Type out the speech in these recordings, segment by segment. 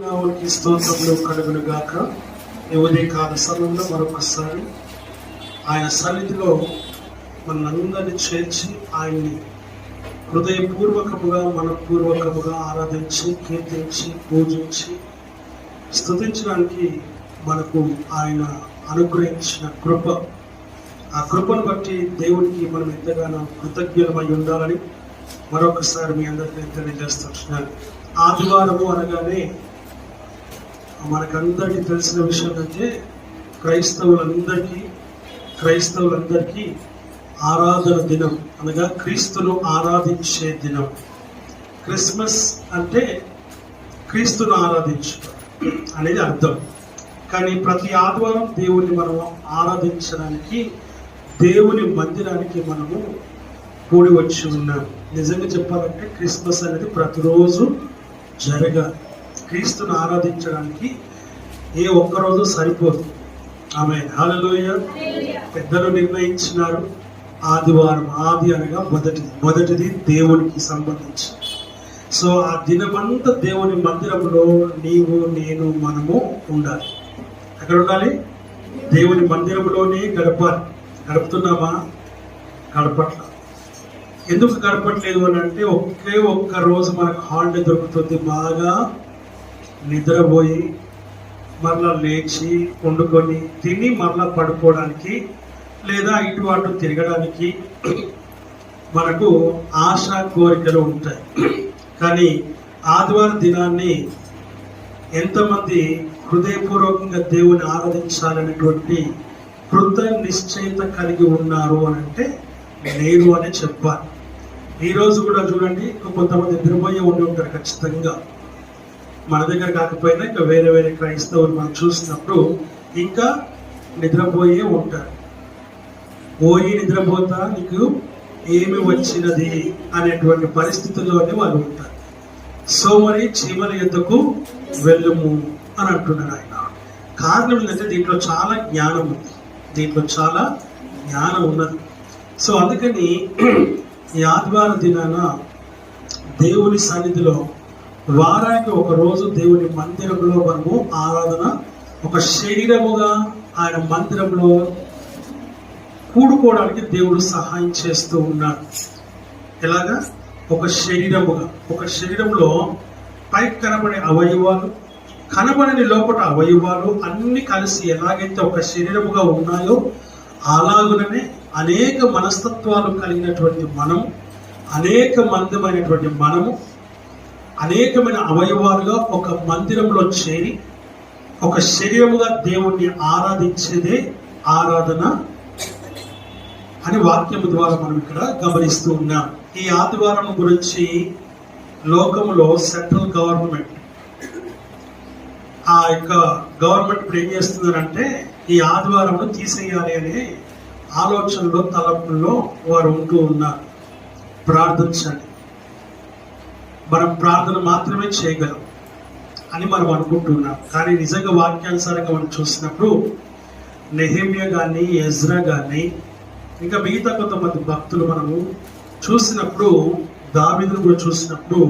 నామమునకు స్తోత్రములు కలుగును గాక. ఈ ఉదయకాల సమయంలో మరొకసారి ఆయన సన్నిధిలో మనందరినీ చేర్చి ఆయన్ని హృదయపూర్వకముగా మనపూర్వకముగా ఆరాధించి కీర్తించి పూజించి స్తుతించడానికి మనకు ఆయన అనుగ్రహించిన కృప, ఆ కృపను బట్టి దేవునికి మనం ఎంతగానో కృతజ్ఞులమై ఉండాలని మరొకసారి మీ అందరికీ తెలియజేస్తున్నాను. ఆదివారము అనగానే మనకందరికీ తెలిసిన విషయం అంటే క్రైస్తవులందరికీ ఆరాధన దినం, అనగా క్రీస్తును ఆరాధించే దినం. క్రిస్మస్ అంటే క్రీస్తును ఆరాధించడం అనేది అర్థం. కానీ ప్రతి ఆదివారం దేవుని మనము ఆరాధించడానికి దేవుని మందిరానికి మనము కూడి వచ్చి ఉన్నాం. నిజంగా చెప్పాలంటే క్రిస్మస్ అనేది ప్రతిరోజు జరగాలి. క్రీస్తును ఆరాధించడానికి ఏ ఒక్కరోజు సరిపోదు. ఆమేన్, హల్లెలూయా. పెద్దలు నిర్ణయించినారు ఆదివారం, ఆది అనగా మొదటిది దేవునికి సంబంధించి. సో ఆ దినమంతా దేవుని మందిరంలో నీవు నేను మనము ఉండాలి. ఎక్కడ ఉండాలి? దేవుని మందిరంలోనే గడపాలి. గడుపుతున్నామా? గడపట్ల. ఎందుకు గడపట్లేదు అని అంటే ఒక్క రోజు మనకు హాలిడే దొరుకుతుంది. బాగా నిద్రపోయి మరలా లేచి వండుకొని తిని మరలా పడుకోవడానికి లేదా ఇటు అటు తిరగడానికి మనకు ఆశ కోరికలు ఉంటాయి. కానీ ఆదివారం దినాన్ని ఎంతమంది హృదయపూర్వకంగా దేవుని ఆరాధించాలనేటువంటి కృత నిశ్చయిత కలిగి ఉన్నారు అని అంటే లేదు అని చెప్పాలి. ఈరోజు కూడా చూడండి, కొంతమంది నిద్రపోయే ఉండి ఉంటారు ఖచ్చితంగా. మన దగ్గర కాకపోయినా ఇంకా వేరే క్రైస్తవులు మనం చూసినప్పుడు ఇంకా నిద్రపోయే ఉంటారు. పోయి నిద్రపోతా నీకు ఏమి వచ్చినది అనేటువంటి పరిస్థితుల్లోనే వాళ్ళు ఉంటారు. సో మరి చీమల యొద్దకు వెళ్ళుము అని అంటున్నాడు ఆయన. కారణం ఏంటంటే దీంట్లో చాలా జ్ఞానం ఉన్నది. సో అందుకని ఈ ఆదివారం దినాన దేవుని సన్నిధిలో వారానికి ఒక రోజు దేవుని మందిరంలో మనము ఆరాధన, ఒక శరీరముగా ఆయన మందిరంలో కూడుకోవడానికి దేవుడు సహాయం చేస్తూ ఉన్నాడు. ఎలాగా? ఒక శరీరంలో పైకి కనబడే అవయవాలు, కనబడని లోపల అవయవాలు అన్ని కలిసి ఎలాగైతే ఒక శరీరముగా ఉన్నాయో అలాగుననే అనేక మనస్తత్వాలు కలిగినటువంటి మనము, అనేక మందమైనటువంటి మనము, అనేకమైన అవయవాలుగా ఒక మందిరంలో చేరి ఒక శరీరముగా దేవుణ్ణి ఆరాధించేదే ఆరాధన అని వాక్యము ద్వారా మనం ఇక్కడ గమనిస్తూ ఉన్నాం. ఈ ఆదివారం గురించి లోకములో సెంట్రల్ గవర్నమెంట్, ఆ యొక్క గవర్నమెంట్ ఇప్పుడు ఏం చేస్తుందంటే ఈ ఆదివారం తీసేయాలి అనే ఆలోచనలో తలపుల్లో వారు ఉంటూ ఉన్నారు. ప్రార్థించండి, మనం ప్రార్థన మాత్రమే చేయగలం అని మనం అనుకుంటున్నాం. కానీ నిజంగా వాక్యానుసారంగా మనం చూసినప్పుడు నెహెమ్యా కానీ, ఎజ్రా కానీ, ఇంకా మిగతా కొంతమంది భక్తులు మనము చూసినప్పుడు, దావీదును కూడా చూసినప్పుడు,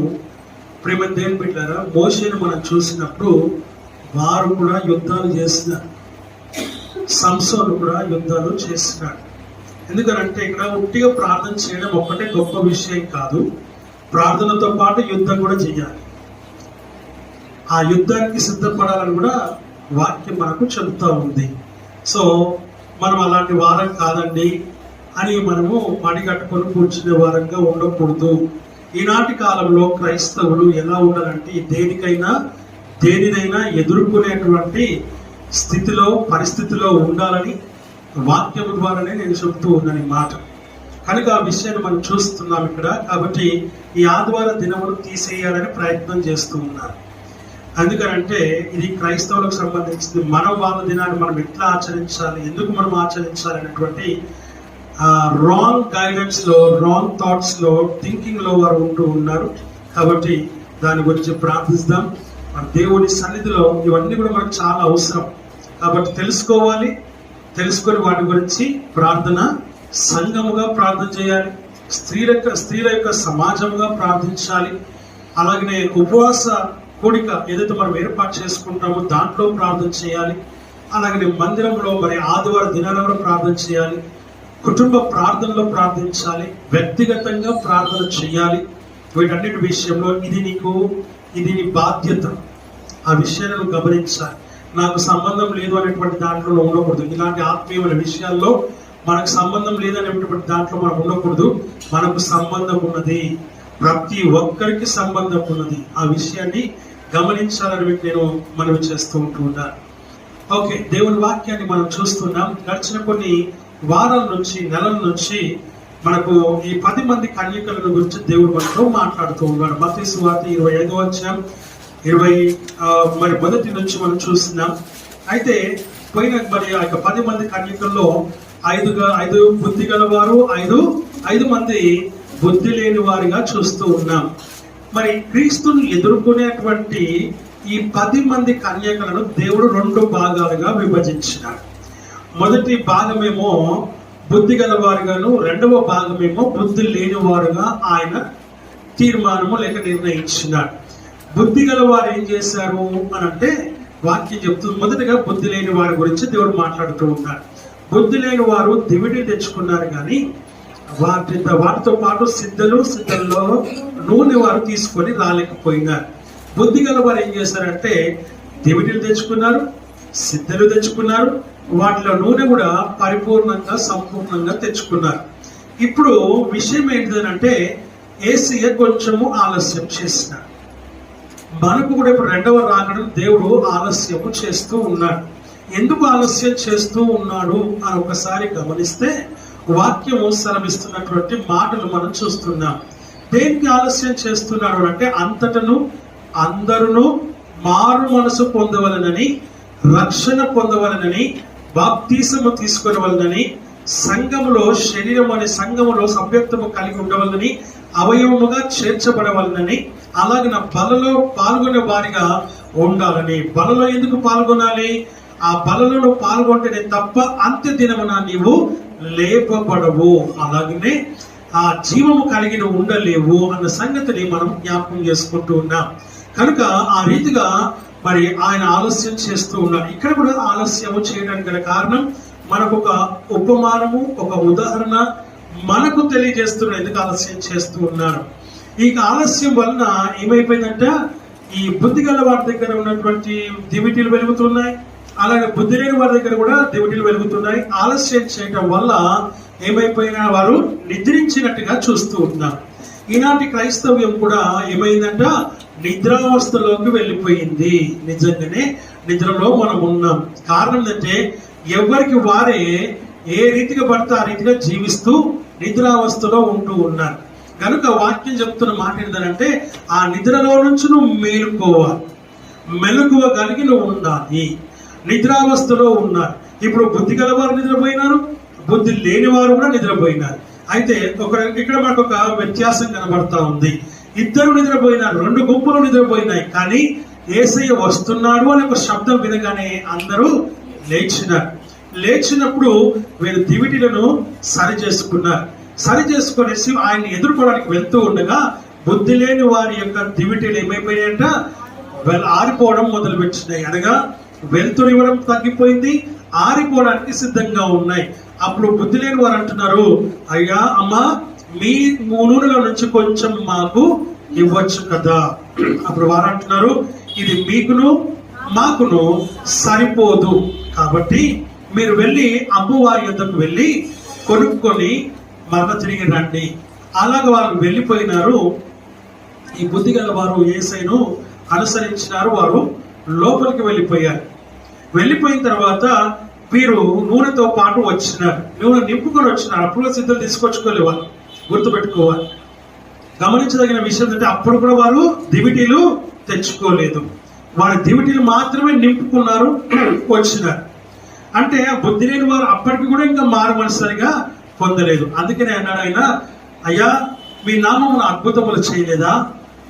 ప్రేమ దేవుని బిడ్డలారా, మోషేను మనం చూసినప్పుడు వారు కూడా యుద్ధాలు చేసినారు. సంసోను కూడా యుద్ధాలు చేసినాడు. ఎందుకనంటే ఇక్కడ ఉట్టిగా ప్రార్థన చేయడం ఒక్కటే గొప్ప విషయం కాదు. ప్రార్థనతో పాటు యుద్ధం కూడా చేయాలి. ఆ యుద్ధానికి సిద్ధపడాలని కూడా వాక్యం మనకు చెబుతూ ఉంది. సో మనం అలాంటి వారం కాదండి అని మనము మడిగట్టుకొని కూర్చునే వారంగా ఉండకూడదు. ఈనాటి కాలంలో క్రైస్తవులు ఎలా ఉండాలంటే దేనినైనా ఎదుర్కొనేటువంటి స్థితిలో, పరిస్థితిలో ఉండాలని వాక్యము ద్వారానే నేను చెబుతూ ఉన్నాను ఈ మాట. కనుక ఆ విషయాన్ని మనం చూస్తున్నాం ఇక్కడ. కాబట్టి ఈ ఆదివారం దినమును తీసేయాలని ప్రయత్నం చేస్తూ ఉన్నారు. ఎందుకనంటే ఇది క్రైస్తవులకు సంబంధించింది. మనం వాళ్ళ దినాన్ని మనం ఎట్లా ఆచరించాలి, ఎందుకు మనం ఆచరించాలి అనేటువంటి రాంగ్ గైడెన్స్ లో, రాంగ్ థాట్స్ లో, థింకింగ్ లో వారు ఉంటూ ఉన్నారు. కాబట్టి దాని గురించి ప్రార్థిస్తాం. మన దేవుని సన్నిధిలో ఇవన్నీ కూడా మనకు చాలా అవసరం. కాబట్టి తెలుసుకొని వాటి గురించి ప్రార్థన సంఘముగా ప్రార్థన చేయాలి. స్త్రీల యొక్క సమాజంగా ప్రార్థించాలి. అలాగనే ఉపవాస కూడిక ఏదైతే మనం ఏర్పాటు చేసుకుంటామో దాంట్లో ప్రార్థన చేయాలి. అలాగే మందిరంలో మరి ఆదివారం దినాలలో ప్రార్థన చేయాలి. కుటుంబ ప్రార్థనలో ప్రార్థించాలి. వ్యక్తిగతంగా ప్రార్థన చేయాలి. వీటన్నిటి విషయంలో ఇది నీ బాధ్యత. ఆ విషయాలను గమనించాలి. నాకు సంబంధం లేదు అనేటువంటి దాంట్లో ఉండకూడదు. ఇలాంటి ఆత్మీయమైన విషయాల్లో మనకు సంబంధం లేదనేటువంటి దాంట్లో మనం ఉండకూడదు. మనకు సంబంధం ఉన్నది, ప్రతి ఒక్కరికి సంబంధం ఉన్నది. ఆ విషయాన్ని గమనించాలని నేను మనవి చేస్తూ ఉంటున్నాను. ఓకే, దేవుని వాక్యాన్ని మనం చూస్తున్నాం. గడిచిన కొన్ని వారాల నుంచి, నెలల నుంచి మనకు ఈ 10 మంది కన్యకలను గురించి దేవుడు మనతో మాట్లాడుతూ ఉన్నాడు. మత్తయి సువార్త 25వ అధ్యాయం 21 నుంచి మనం చూస్తున్నాం. అయితే పోయిన మరి ఆ 10 మంది కన్యకల్లో 5 బుద్ధి గలవారు, 5 మంది బుద్ధి లేని వారిగా చూస్తూ ఉన్నాం. మరి క్రీస్తుని ఎదుర్కొనేటువంటి ఈ 10 మంది కన్యకలను దేవుడు 2 భాగాలుగా విభజించినాడు. మొదటి భాగమేమో బుద్ధి గలవారుగాను, రెండవ భాగమేమో బుద్ధి లేని వారుగా ఆయన తీర్మానము లేక నిర్ణయించినాడు. బుద్ధి గల వారు ఏం చేశారు అని అంటే వాక్యం చెప్తుంది. మొదటిగా బుద్ధి లేని వారి గురించి దేవుడు మాట్లాడుతూ ఉన్నాడు. బుద్ధి లేని వారు దివిటి తెచ్చుకున్నారు, కానీ వాటితో పాటు సిద్ధల్లో నూనె వారు తీసుకొని రాలేకపోయినారు. బుద్ధి గల వారు ఏం చేశారంటే దివిటీలు తెచ్చుకున్నారు, సిద్ధలు తెచ్చుకున్నారు, వాటిలో నూనె కూడా పరిపూర్ణంగా సంపూర్ణంగా తెచ్చుకున్నారు. ఇప్పుడు విషయం ఏంటిదనంటే యేసయ్య కొంచెము ఆలస్యం చేసినాడు. మనకు కూడా ఇప్పుడు రెండవ రాకడం దేవుడు ఆలస్యము చేస్తూ ఉన్నాడు. ఎందుకు ఆలస్యం చేస్తూ ఉన్నాడు అని ఒకసారి గమనిస్తే వాక్యము సెలవిస్తున్నటువంటి మాటలు మనం చూస్తున్నాం. దేనికి ఆలస్యం చేస్తున్నాడు అంటే అంతటను అందరూ మారు మనసు పొందవలనని, రక్షణ పొందవలనని, బాప్తీసము తీసుకొనవలనని, సంఘములో శరీరం అనే సంఘములో సభ్యత్వము కలిగి ఉండవలనని, అవయవముగా చేర్చబడవలనని, అలాగే నా బలలో పాల్గొనే వారిగా ఉండాలని. బలలో ఎందుకు పాల్గొనాలి? ఆ బలలో పాల్గొంటేనే తప్ప అంత్య దినమున నీవు లేపబడవు, అలాగనే ఆ జీవము కలిగి ఉండలేవు అన్న సంగతిని మనం జ్ఞాపకం చేసుకుంటూ ఉన్నాం. కనుక ఆ రీతిగా మరి ఆయన ఆలస్యం చేస్తూ ఉన్నారు. ఇక్కడ కూడా ఆలస్యము చేయడానికి గల కారణం మనకు ఒక ఉపమానము, ఒక ఉదాహరణ మనకు తెలియజేస్తున్నారు ఎందుకు ఆలస్యం చేస్తూ ఉన్నారు. ఈ ఆలస్యం వలన ఏమైపోయిందంటే ఈ బుద్ధి గల వారి దగ్గర ఉన్నటువంటి దివిటీలు వెలుగుతున్నాయి, అలాగే బుద్ధి లేని వారి దగ్గర కూడా దివిటీలు వెలుగుతున్నాయి. ఆలస్యం చేయటం వల్ల ఏమైపోయినా వారు నిద్రించినట్టుగా చూస్తూ ఉన్నారు. ఈనాటి క్రైస్తవ్యం కూడా ఏమైందంట నిద్రావస్థలోకి వెళ్ళిపోయింది. నిజంగానే నిద్రలో మనం ఉన్నాం. కారణం ఏంటంటే ఎవరికి వారే ఏ రీతిగా పడితే ఆ రీతిగా జీవిస్తూ నిద్రావస్థలో ఉంటూ ఉన్నారు. కనుక వాక్యం చెప్తున్న మాట ఏంటంటే ఆ నిద్రలో నుంచి నువ్వు మేలుకోవాలి, మెలకువ కలిగి నువ్వు ఉండాలి. నిద్రావస్థలో ఉన్నారు. ఇప్పుడు బుద్ధి గలవారు నిద్రపోయినారు, బుద్ధి లేని వారు కూడా నిద్రపోయినారు. అయితే ఇక్కడ మనకు ఒక వ్యత్యాసం కనబడతా ఉంది. ఇద్దరు నిద్రపోయినారు, 2 గుంపులు నిద్రపోయినాయి. కానీ యేసయ్య వస్తున్నాడు అనే ఒక శబ్దం వినగానే అందరూ లేచినప్పుడు వీరు దివిటీలను సరి చేసుకునేసి ఆయన్ని ఎదుర్కోవడానికి వెళ్తూ ఉండగా బుద్ధి లేని వారి యొక్క దివిటీలు ఏమైపోయాయంట ఆరిపోవడం మొదలు పెట్టినాయి. అనగా వెలుతురు ఇవ్వడం తగ్గిపోయింది, ఆరిపోవడానికి సిద్ధంగా ఉన్నాయి. అప్పుడు బుద్ధి లేని వారు అంటున్నారు, అయ్యా అమ్మా మీ నూనెలో నుంచి కొంచెం మాకు ఇవ్వచ్చు కదా. అప్పుడు వారు అంటున్నారు, ఇది మీకును మాకును సరిపోదు, కాబట్టి మీరు వెళ్ళి అమ్మవారి యొద్దకు వెళ్ళి కొనుక్కొని మరల తిరిగి రండి. అలాగ వారు వెళ్ళిపోయినారు. ఈ బుద్ధి గల వారు యేసయ్యను అనుసరించినారు. వారు లోపలికి వెళ్ళిపోయిన తర్వాత వీరు నూనెతో పాటు వచ్చినారు, నూనె నింపుకొని వచ్చినారు. అప్పుడు సిద్ధలు తీసుకొచ్చుకోలే, వాళ్ళు గుర్తుపెట్టుకోవాలి. గమనించదగిన విషయం ఏంటంటే అప్పుడు కూడా వారు దివిటీలు తెచ్చుకోలేదు, వారి దివిటీలు మాత్రమే నింపుకున్నారు, వచ్చినారు. అంటే బుద్ధి లేని వారు అప్పటికి కూడా ఇంకా మారు మనసరిగా పొందలేదు. అందుకనే అన్నాడు ఆయన, అయ్యా మీ నామమున అద్భుతములు చేయలేదా,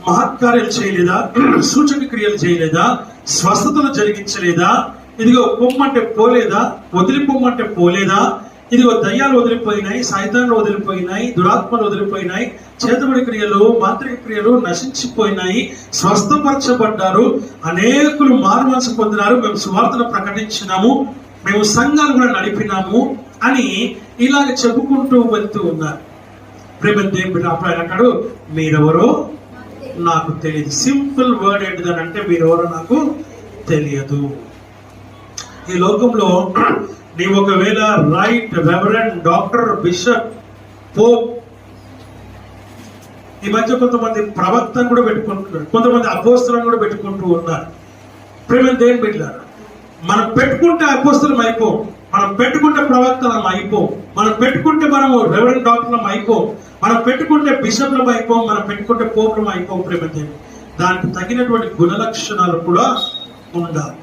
మహత్కార్యాలు చేయలేదా, సూచక క్రియలు చేయలేదా, స్వస్థతలు జరిగించలేదా, ఇదిగో పొమ్మంటే పోలేదా, వదిలిపోమ్మంటే పోలేదా, ఇదిగో దయ్యాలు వదిలిపోయినాయి, సైతాన్లు వదిలిపోయినాయి, దురాత్మలు వదిలిపోయినాయి, చేతబడి క్రియలు, మాంత్రిక క్రియలు నశించిపోయినాయి, స్వస్థపరచబడ్డారు, అనేకులు మారుమనసు పొందినారు, మేము సువార్తను ప్రకటించినాము, మేము సంఘాలు కూడా నడిపినాము అని ఇలాగ చెప్పుకుంటూ వెళ్తూ ఉన్నారు. ప్రేమ దేవుడు అప్పుడు ఆయన అంటాడు, మీరెవరో నాకు తెలియదు. సింపుల్ వర్డ్ ఏంటిదనంటే మీరెవరో నాకు తెలియదు. ఈ లోకంలో నీవు ఒకవేళ right, reverend, doctor, bishop, Pope, ఈ మధ్య కొంతమంది ప్రవక్తను కూడా పెట్టుకుంటున్నారు, కొంతమంది అపోస్తలను కూడా పెట్టుకుంటూ ఉన్నారు. ప్రేమ దేవుని బిడ్డలారా, మనం పెట్టుకుంటే అపోస్తలం అయిపోం, మనం పెట్టుకుంటే ప్రవక్తలం అయిపోం, మనం పెట్టుకుంటే మనము రెవరెండ్ డాక్టర్లం అయిపోం, మనం పెట్టుకుంటే బిషప్లం అయిపోం, మనం పెట్టుకుంటే పోపులం అయిపోం. ప్రేమ దేవుని, దానికి తగినటువంటి గుణ లక్షణాలు కూడా ఉండాలి.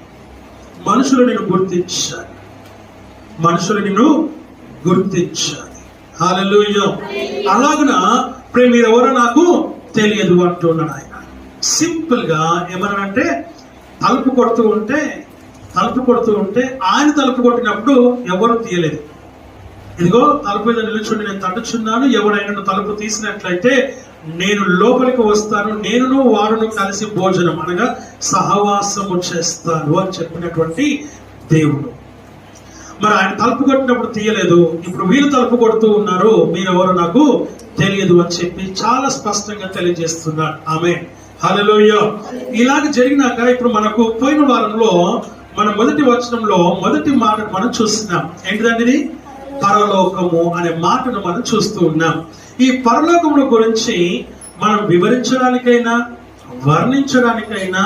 మనుషులు నిన్ను గుర్తించాలి, మనుషులు నిన్ను గుర్తించాలి. హల్లెలూయా. అలాగున ప్రేమ మీరెవరో నాకు తెలియదు అంటున్నాడు ఆయన. సింపుల్ గా ఏమనంటే తలుపు కొడుతూ ఉంటే ఆయన తలుపు కొట్టినప్పుడు ఎవరు తీయలేదు. ఇదిగో తలుపు మీద నిలుచుండి నేను తట్టుచున్నాను, ఎవరైనా తలుపు తీసినట్లయితే నేను లోపలికి వస్తాను, నేనును వారును కలిసి భోజనం అనగా సహవాసము చేస్తాను అని చెప్పినటువంటి దేవుడు. మరి ఆయన తలుపు కొట్టినప్పుడు తీయలేదు, ఇప్పుడు వీళ్ళు తలుపు కొడుతూ ఉన్నారు, మీరెవరో నాకు తెలియదు అని చెప్పి చాలా స్పష్టంగా తెలియజేస్తున్నారు. ఆమేన్, హల్లెలూయా. ఇలాగ జరిగినాక ఇప్పుడు మనకు పోయిన వారంలో మన మొదటి వచనంలో మొదటి మాట మనం చూస్తున్నాం. ఏంటిదండి? పరలోకము అనే మాటను మనం చూస్తూ ఉన్నాం. ఈ పరలోకముల గురించి మనం వివరించడానికైనా, వర్ణించడానికైనా,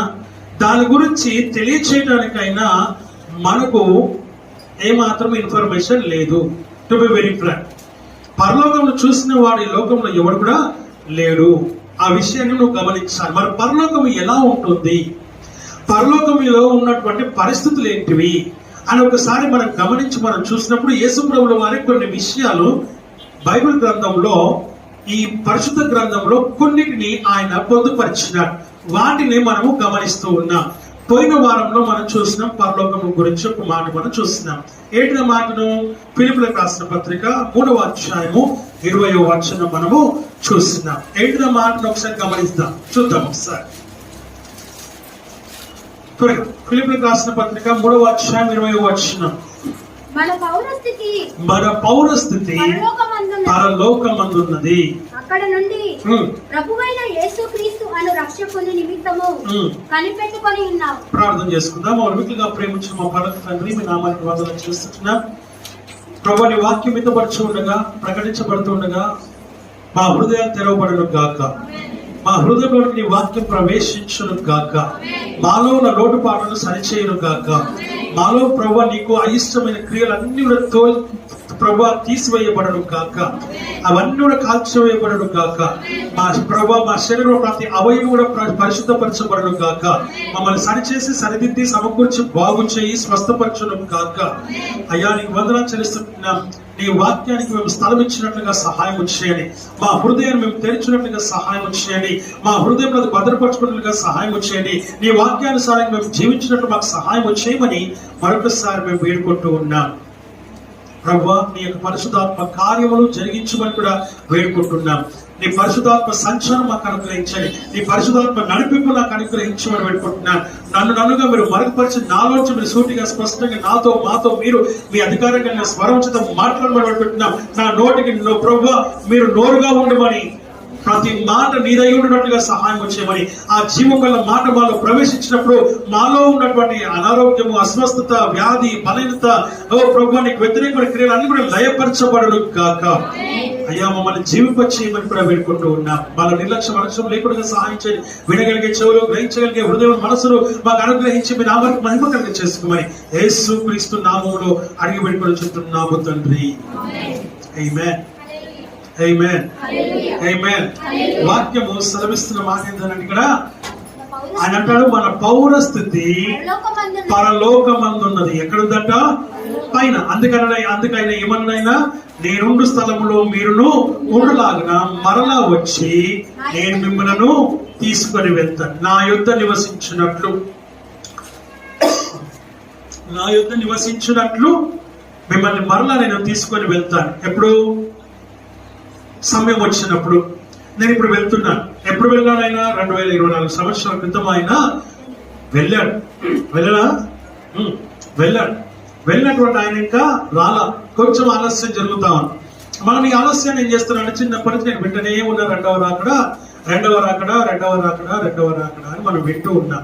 దాని గురించి తెలియచేయడానికైనా మనకు ఏమాత్రం ఇన్ఫర్మేషన్ లేదు. టు బి వెరీ ఫ్రాంక్, పరలోకంలో చూసిన వాడు ఈ లోకంలో ఎవడు కూడా లేడు. ఆ విషయాన్ని నువ్వు గమనించాలి. మరి పరలోకం ఎలా ఉంటుంది, పరలోకంలో ఉన్నటువంటి పరిస్థితులు ఏంటివి అని ఒకసారి మనం గమనించి మనం చూసినప్పుడు యేసు ప్రభువుల వారి కొన్ని విషయాలు బైబిల్ గ్రంథంలో, ఈ పరిశుద్ధ గ్రంథంలో కొన్నిటిని ఆయన పొందుపరిచినాడు. వాటిని మనము గమనిస్తూ ఉన్నాం. పోయిన వారంలో మనం చూసినాం పరలోకం గురించి ఒక మాట మనం చూస్తున్నాం. ఏంటి మాటను? ఫిలిప్పీయులకు రాసిన పత్రిక 3వ అధ్యాయము 20వ వచనం మనము చూస్తున్నాం. ఏంటి మాటను ఒకసారి గమనిద్దాం, చూద్దాం ఒకసారి. ఫిలిప్పీయులకు రాసిన పత్రిక 3వ అధ్యాయం 20వ వచనం. మన పౌరస్థితి పరలోకమందున్నది, అక్కడ నుండి ప్రభువైన యేసుక్రీస్తు అను రక్షకుని నిమిత్తము కనిపెట్టుకొని ఉన్నాం. ప్రార్థన చేసుకుందాం. మిక్కుగా ప్రేమించిన మా పరలోక తండ్రి, మీ నామానికి వందనాలు చేస్తున్నాం. ప్రభువా, నీ వాక్యం మితపరచు ఉండగా, ప్రకటించబడుతూ ఉండగా మా హృదయాలు తెరవబడును గాక, మా హృదయంలోకి నీ వాక్యం ప్రవేశించును గాక, మాలో ఉన్న లోటుపాట్లను సరిచేయును గాక, మాలో ప్రభువా నీకు అయిష్టమైన క్రియలన్నీ కూడా ప్రభువా తీసివేయబడను గాక, అవన్నీ కూడా కాల్చివేయబడను గాక, మా ప్రభువా మా శరీరంలో ప్రతి అవయవం కూడా పరిశుద్ధపరచబడను గాక, మమ్మల్ని సరిచేసి సరిదిద్ది సమకూర్చి బాగు చేయి స్వస్థపరచను గాక. అయ్యా, నీకు వందనాలు చెల్లిస్తున్నాం. నీ వాక్యానికి మేము స్థలం ఇచ్చినట్లుగా సహాయం చేయండి, మా హృదయాన్ని మేము తెరిచినట్లుగా సహాయం చేయండి, మా హృదయంలో భద్రపరచుకున్నట్లుగా సహాయం చేయండి, నీ వాక్యానుసారంగా మేము జీవించినట్లు మాకు సహాయం చేయమని మరొకసారి మేము వేడుకుంటూ ఉన్నాం. ప్రభువా, నీ యొక్క పరిశుద్ధాత్మ కార్యములు జరిగించమని కూడా వేడుకుంటున్నాం. నీ పరిశుద్ధాత్మ సంచారం మాకు అనుగ్రహించండి, నీ పరిశుద్ధాత్మ నడిపింపు నాకు అనుగ్రహించమని వేడుకుంటున్నాను. నన్నుగా మీరు మరుగుపరిచి నాలోంచి మీరు సూటిగా స్పష్టంగా నాతో మాతో మీరు మీ అధికారంగా స్వరంచితం మాట్లాడమని వేడుకుంటున్నాం. నా నోటికి ప్రభువా మీరు నోరుగా ఉండమని, ప్రతి మాట నీదై ఉన్నట్లుగా సహాయం చేయమని, ఆ జీవం వల్ల మాట మాలో ప్రవేశించినప్పుడు మాలో ఉన్నటువంటి అనారోగ్యము, అస్వస్థత, వ్యాధి, బలహీనత, ఓ ప్రభువా నీకు వ్యతిరేకమైన క్రియలు అన్ని కూడా లయపరచబడును గాక. అయ్యా, మమ్మల్ని జీవింపచేయమని కూడా వేడుకుంటూ ఉన్నాం. వాళ్ళ నిర్లక్ష్యం మనసు లేకుండా సహాయం చేయండి. వినగలిగే చెవులు, గ్రహించగలిగే హృదయం, మనసులు మాకు అనుగ్రహించి మీ నామానికి మహిమ కలిగి చేసుకోమని యేసుక్రీస్తు నామములో అడిగి పెట్టుకొని చుంటున్నాము తండ్రి. ఆమేన్, ఆమేన్, ఆమేన్. వాక్యము సెలవిస్తున్న మాట ఏంటంటే ఇక్కడ ఆయన అంటాడు, మన పౌరస్థితి పరలోకమందున్నది. ఎక్కడుందట? పైన. అందుకైనా ఏమన్నైనా నేనుండు స్థలములో మీరును ఉండులాగున మరలా వచ్చి నేను మిమ్మల్ని తీసుకొని వెళ్తాను, నా యొద్ద నివసించినట్లు మిమ్మల్ని మరలా నేను తీసుకొని వెళ్తాను. ఎప్పుడు? సమయం వచ్చినప్పుడు. నేను ఇప్పుడు వెళ్తున్నాను. ఎప్పుడు వెళ్ళాను? ఆయన 2024 సంవత్సరాల క్రితం ఆయన వెళ్ళాడు. వెళ్ళినటువంటి ఆయన ఇంకా రాలా, కొంచెం ఆలస్యం జరుగుతా ఉంది. మనం ఈ ఆలస్యాన్ని ఏం చేస్తున్నాం? చిన్నప్పటి నుంచి నేను వింటనే ఉన్నా, రెండవ రాకడా అని మనం వింటూ ఉన్నాం.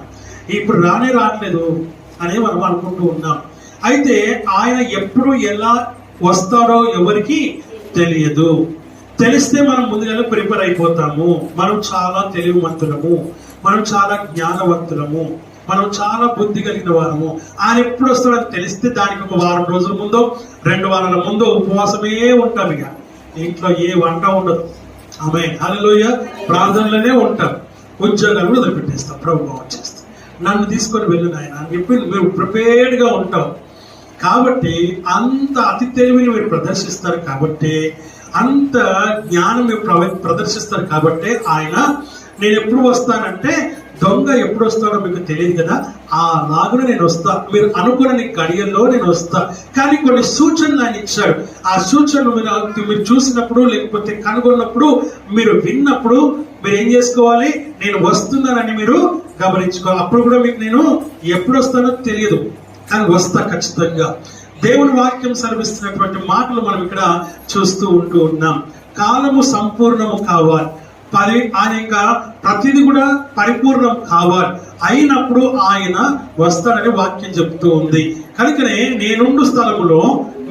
ఇప్పుడు రావట్లేదు అని మనం అనుకుంటూ ఉన్నాం. అయితే ఆయన ఎప్పుడు ఎలా వస్తాడో ఎవరికి తెలియదు. తెలిస్తే మనం ముందుగా ప్రిపేర్ అయిపోతాము. మనం చాలా తెలివిమంతులము, మనం చాలా జ్ఞానవంతులము, మనం చాలా బుద్ధి కలిగిన వారము. ఆయన ఎప్పుడు వస్తాడని తెలిస్తే దానికి ఒక వారం రోజుల ముందో 2 వారాల ముందో ఉపవాసమే ఉంటాం. ఇక ఇంట్లో ఏ వంట ఉండదు. ఆమేన్, హల్లెలూయా. ప్రార్థనలోనే ఉంటాం. ఉద్యోగాలు కూడా వదిలిపెట్టేస్తాం. ప్రభు వచ్చేస్తాం, నన్ను తీసుకొని వెళ్ళిన ఆయన అని చెప్పి మేము ప్రిపేర్డ్ గా ఉంటాం. కాబట్టి అంత అతి తెలివిని మీరు ప్రదర్శిస్తారు, కాబట్టి అంత జ్ఞానం మీరు ప్రదర్శిస్తారు. కాబట్టి ఆయన నేను ఎప్పుడు వస్తానంటే, దొంగ ఎప్పుడు వస్తాడో మీకు తెలియదు కదా, ఆ లాగున నేను వస్తా, మీరు అనుకున్న గడియల్లో నేను వస్తా. కానీ కొన్ని సూచనలు ఆయన ఇచ్చాడు. ఆ సూచనలు మీరు చూసినప్పుడు, లేకపోతే కనుగొన్నప్పుడు, మీరు విన్నప్పుడు మీరు ఏం చేసుకోవాలి? నేను వస్తున్నానని మీరు గమనించుకోవాలి. అప్పుడు కూడా మీకు నేను ఎప్పుడు వస్తానో తెలియదు, కానీ వస్తా ఖచ్చితంగా. దేవుని వాక్యం సెలవిస్తున్నటువంటి మాటలు మనం ఇక్కడ చూస్తూ ఉంటూ ఉన్నాం. కాలము సంపూర్ణము కావాలి, ఆయన ఇంకా ప్రతిదీ కూడా పరిపూర్ణం కావాలి. అయినప్పుడు ఆయన వస్తాడని వాక్యం చెప్తూ ఉంది. కనుకనే నేనుండు స్థలములో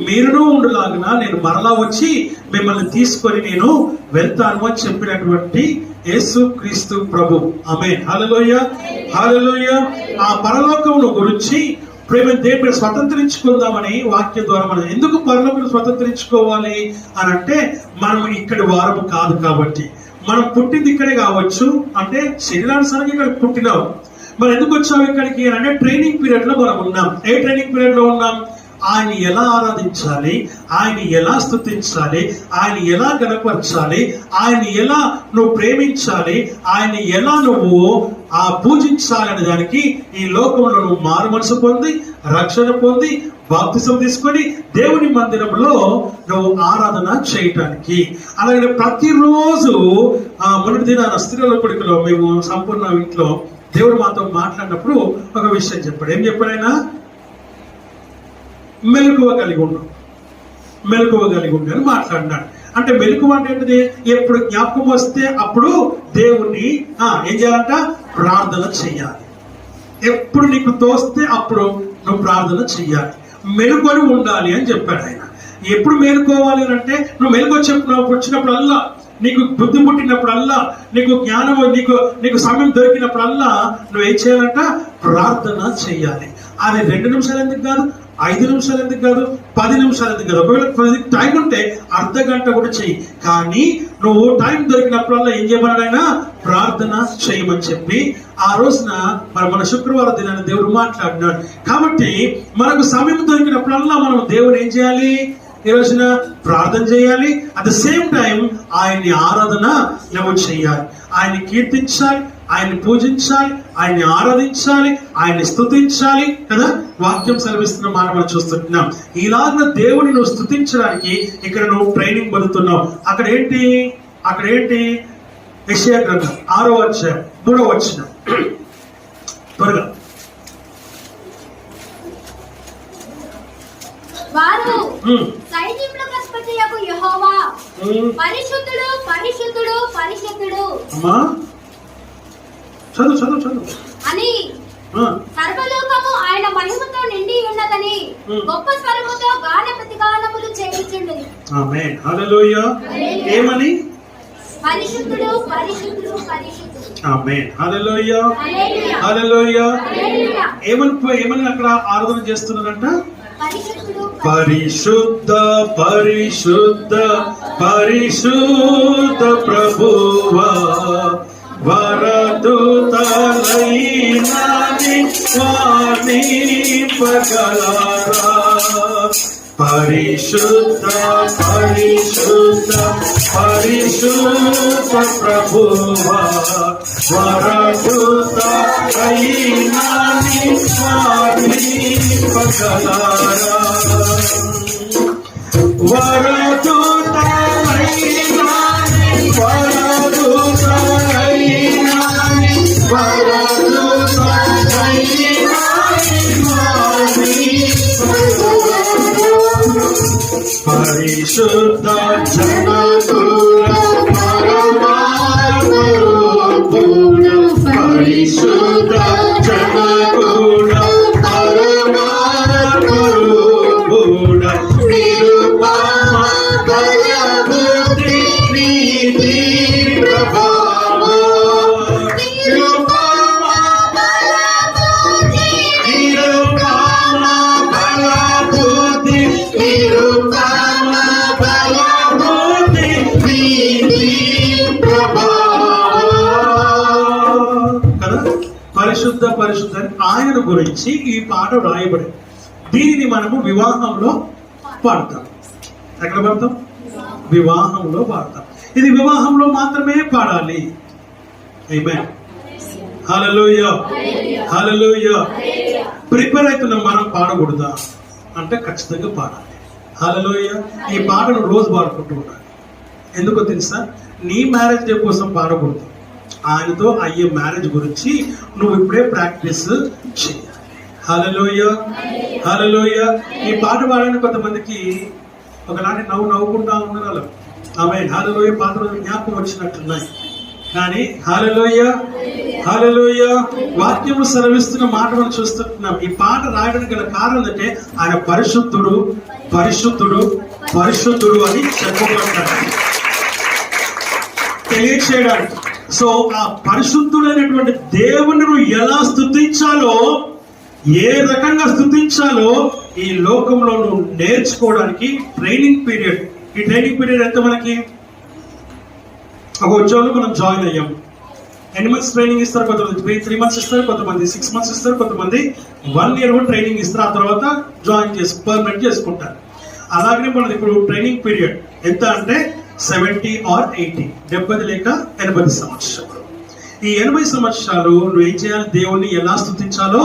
మీరును ఉండులాగున నేను మరలా వచ్చి మిమ్మల్ని తీసుకొని నేను వెళ్తాను అని చెప్పినటువంటి యేసు క్రీస్తు ప్రభు. ఆమేన్, హల్లెలూయా, హల్లెలూయా. ఆ పరలోకమును గురించి ప్రేమ దేవుడు స్వతంత్రించుకుందామని వాక్యం ద్వారా మనం ఎందుకు పరలోకం స్వతంత్రించుకోవాలి అని అంటే, మనం ఇక్కడి వారము కాదు కాబట్టి. మనం పుట్టింది ఇక్కడే కావచ్చు, అంటే శరీరానుసారంగా ఇక్కడ పుట్టినాం. మనం ఎందుకు వచ్చాము ఇక్కడికి అంటే ట్రైనింగ్ పీరియడ్ లో మనం ఉన్నాం. ఏ ట్రైనింగ్ పీరియడ్ లో ఉన్నాం? ఆయన ఎలా ఆరాధించాలి, ఆయన ఎలా స్తుతించాలి, ఆయన ఎలా గణపరచాలి, ఆయన ఎలా నువ్వు ప్రేమించాలి, ఆయన ఎలా నువ్వు పూజించాలి అనే దానికి ఈ లోకంలో నువ్వు మారు మనసు పొంది, రక్షణ పొంది, బాప్తిసం తీసుకొని దేవుని మందిరంలో నువ్వు ఆరాధన చేయటానికి. అలాగే ప్రతిరోజు మొన్నటి దినాన స్త్రీల కొడుకులో మేము సంపూర్ణ ఇంట్లో దేవుడు మాతో మాట్లాడినప్పుడు ఒక విషయం చెప్పాడు. ఏం చెప్పాడు ఆయన? మెలకువ కలిగి ఉండు అని మాట్లాడినాడు. అంటే మెలకువ అంటే ఏంటిది? ఎప్పుడు జ్ఞాపకం వస్తే అప్పుడు దేవుణ్ణి ఏం చేయాలంట? ప్రార్థన చెయ్యాలి. ఎప్పుడు నీకు తోస్తే అప్పుడు నువ్వు ప్రార్థన చెయ్యాలి, మెలుకొని ఉండాలి అని చెప్పాడు ఆయన. ఎప్పుడు మేలుకోవాలి అంటే, నువ్వు మెలుగు వచ్చినప్పుడల్లా, నీకు బుద్ధి పుట్టినప్పుడల్లా, నీకు జ్ఞానం, నీకు సమయం దొరికినప్పుడల్లా నువ్వేం చేయాలంట? ప్రార్థన చెయ్యాలి. అది 2 నిమిషాలు ఎందుకు కాదు, 5 నిమిషాలు ఎందుకు కాదు, 10 నిమిషాలు ఎందుకు కాదు. ఒకవేళ టైం ఉంటే అర్ధ గంట కూడా చెయ్యి. కానీ నువ్వు టైం దొరికినప్పుడల్లా ఏం చేయమన్నాడైనా? ప్రార్థన చేయమని చెప్పి ఆ రోజున మన శుక్రవారం దినాన్ని దేవుడు మాట్లాడినాడు. కాబట్టి మనకు సమయం దొరికినప్పుడల్లా మనం దేవుడు ఏం చేయాలి? ఈ రోజున ప్రార్థన చేయాలి. అట్ ద సేమ్ టైం ఆయన్ని ఆరాధన నువ్వు చేయాలి, ఆయన్ని కీర్తించాలి, ఆయన్ని పూజించాలి, ఆయన్ని ఆరాధించాలి, ఆయన్ని స్తుతించాలి కదా. వాక్యం సెలవిస్తున్న మాట మనం చూస్తున్నాం. ఇలాగ దేవుని నువ్వు స్తుతించడానికి ఇక్కడ నువ్వు ట్రైనింగ్ పొందుతున్నావు. అక్కడ ఏంటి? యెషయా గ్రంథం 6వ అధ్యాయం 3వ వచనం త్వరగా. వారు సైన్యములకు అధిపతియగు యెహోవా పరిశుద్ధుడు, పరిశుద్ధుడు, పరిశుద్ధుడు అమ్మా చదువు అని సర్వలోకము ఆయన మహిమతో నిండి ఉన్నదని గొప్ప స్వరముతో గాన ప్రతిగానములు చేయుచుండును. ఆమేన్, హల్లెలూయా. ఏమని? పరిశుద్ధుడు, పరిశుద్ధుడు, పరిశుద్ధుడు. ఆమేన్, హల్లెలూయా, హల్లెలూయా. ఏమని అక్కడ ఆరాధన చేస్తున్నారంట? పరిశుద్ధ పరిశుద్ధ పరిశుద్ధ ప్రభువా, వరదూతలైనని వాణి పగలరా. పరిశుద్ధ పరిశుద్ధ పరిశుద్ధ ప్రభువా, వరదూతలైనని వాణి పగలరా. పరిశుద్ధ జనకుల పరమాత్మరూపుడ, పరిశుద్ధ జనకుల పరమాత్మరూపుడ, నిరుపమ బలబుద్ధి నీతి ప్రభావ, నిరుపమ బలబుద్ధి, నిరుపమ బలబుద్ధి, నిరుపమ బలబుద్ధి నీతి ప్రభావ. కదా పరిశుద్ధ పరిశుద్ధ అని ఆయన గురించి ఈ పాట రాయబడింది. దీనిని మనము వివాహంలో పాడతాం. ఎక్కడ పాడతాం? వివాహంలో పాడతాం. ఇది వివాహంలో మాత్రమే పాడాలి. ఆమేన్. హల్లెలూయా, హల్లెలూయా. ప్రిపేర్ అవుతున్నాం మనం పాడకూడదా అంటే ఖచ్చితంగా పాడాలి. హల్లెలూయా. ఈ పాటను రోజు పాడుకుంటూ ఉండాలి. ఎందుకో తెలుసా? నీ మ్యారేజ్ డే కోసం పాడకూడదు, ఆయనతో అయ్యే మ్యారేజ్ గురించి నువ్వు ఇప్పుడే ప్రాక్టీస్ చేయాలి. హల్లెలూయా, హల్లెలూయా. ఈ పాట పాడడానికి కొంతమందికి ఒకనాటి నవ్వుకుంటా ఉన్నారు. ఆమేన్. హల్లెలూయా. పాత రోజు జ్ఞాపకం వచ్చినట్టున్నాయి. కానీ హల్లెలూయా, హల్లెలూయా. వాక్యము సెలవిస్తున్న మాట మనం చూస్తున్నాం. ఈ పాట రాయడానికి గల కారణం అంటే ఆయన పరిశుద్ధుడు, పరిశుద్ధుడు, పరిశుద్ధుడు అని చెప్పబడ్డాడు, తెలియచేయడానికి. సో ఆ పరిశుద్ధుడైనటువంటి దేవుని నువ్వు ఎలా స్తుతించాలో, ఏ రకంగా స్తుతించాలో ఈ లోకంలో నువ్వు నేర్చుకోవడానికి ట్రైనింగ్ పీరియడ్. ఈ ట్రైనింగ్ పీరియడ్ ఎంత మనకి? ఒక ఉద్యోగంలో మనం జాయిన్ అయ్యాం. ఎన్ని మంత్స్ ట్రైనింగ్ ఇస్తారు? కొంతమంది 3 months ఇస్తారు, కొంతమంది 6 months ఇస్తారు, కొంతమంది 1 year కూడా ట్రైనింగ్ ఇస్తారు. ఆ తర్వాత జాయిన్ పర్మనెంట్ చేసుకుంటారు. అలాగే మనది ఇప్పుడు ట్రైనింగ్ పీరియడ్ ఎంత అంటే 70 or 80, 70 లేక 80 సంవత్సరాలు. ఈ 80 సంవత్సరాలు నువ్వు ఏం చేయాలి? దేవుణ్ణి ఎలా స్తుతించాలో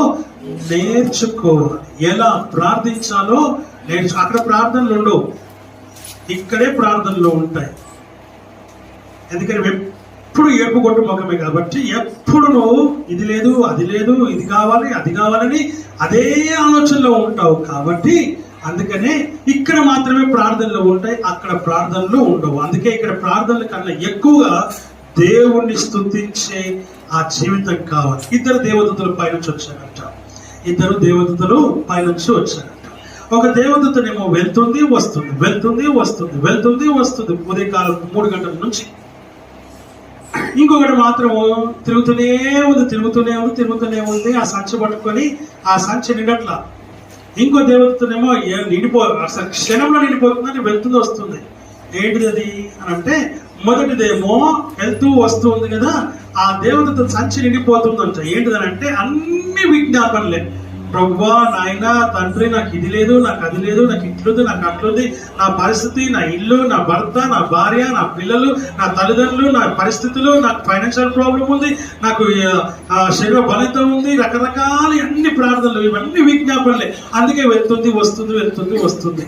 నేర్చుకోవాలి, ఎలా ప్రార్థించాలో అక్కడ ప్రార్థనలు ఉండవు, ఇక్కడే ప్రార్థనలు ఉంటాయి. ఎందుకని ఎప్పుడు ఏడుపుగొట్టు ముఖమే కాబట్టి ఎప్పుడు నువ్వు ఇది లేదు, అది లేదు, ఇది కావాలి, అది కావాలని అదే ఆలోచనలో ఉంటావు. కాబట్టి అందుకనే ఇక్కడ మాత్రమే ప్రార్థనలు ఉంటాయి, అక్కడ ప్రార్థనలు ఉండవు. అందుకే ఇక్కడ ప్రార్థనల కన్నా ఎక్కువగా దేవుణ్ణి స్తుతించే ఆ జీవితం కావాలి. 2 దేవదూతలు పైనుంచి వచ్చారంట. 2 దేవదూతలు పైనుంచి వచ్చారంట. ఒక దేవదూతనేమో వెళ్తుంది వస్తుంది, వెళ్తుంది వస్తుంది, వెళ్తుంది వస్తుంది ఉదయకాలం 3 గంటల నుంచి. ఇంకొకటి మాత్రము తిరుగుతూనే ఉంది. ఆ సంచి పట్టుకొని ఆ సంచి నిండట్లా. ఇంకో దేవతనేమో అసలు క్షణంలో నిండిపోతుందని వెళ్తుంది వస్తుంది. ఏంటిది అది అని అంటే, మొదటిదేమో వెళ్తూ వస్తుంది కదా, ఆ దేవత సంచి నిండిపోతుందంట. ఏంటిదని అంటే అన్ని విజ్ఞాపనలే. ప్రభువా, నాయన, తండ్రి, నాకు ఇది లేదు, నాకు అది లేదు, నాకు ఇట్లుంది, నాకు అట్లుంది, నా పరిస్థితి, నా ఇల్లు, నా భర్త, నా భార్య, నా పిల్లలు, నా తల్లిదండ్రులు, నా పరిస్థితులు, నాకు ఫైనాన్షియల్ ప్రాబ్లం ఉంది, నాకు శరీర బలితం ఉంది, రకరకాల అన్ని ప్రార్థనలు, ఇవన్నీ విజ్ఞాపనలే. అందుకే వెళ్తుంది వస్తుంది, వెళ్తుంది వస్తుంది.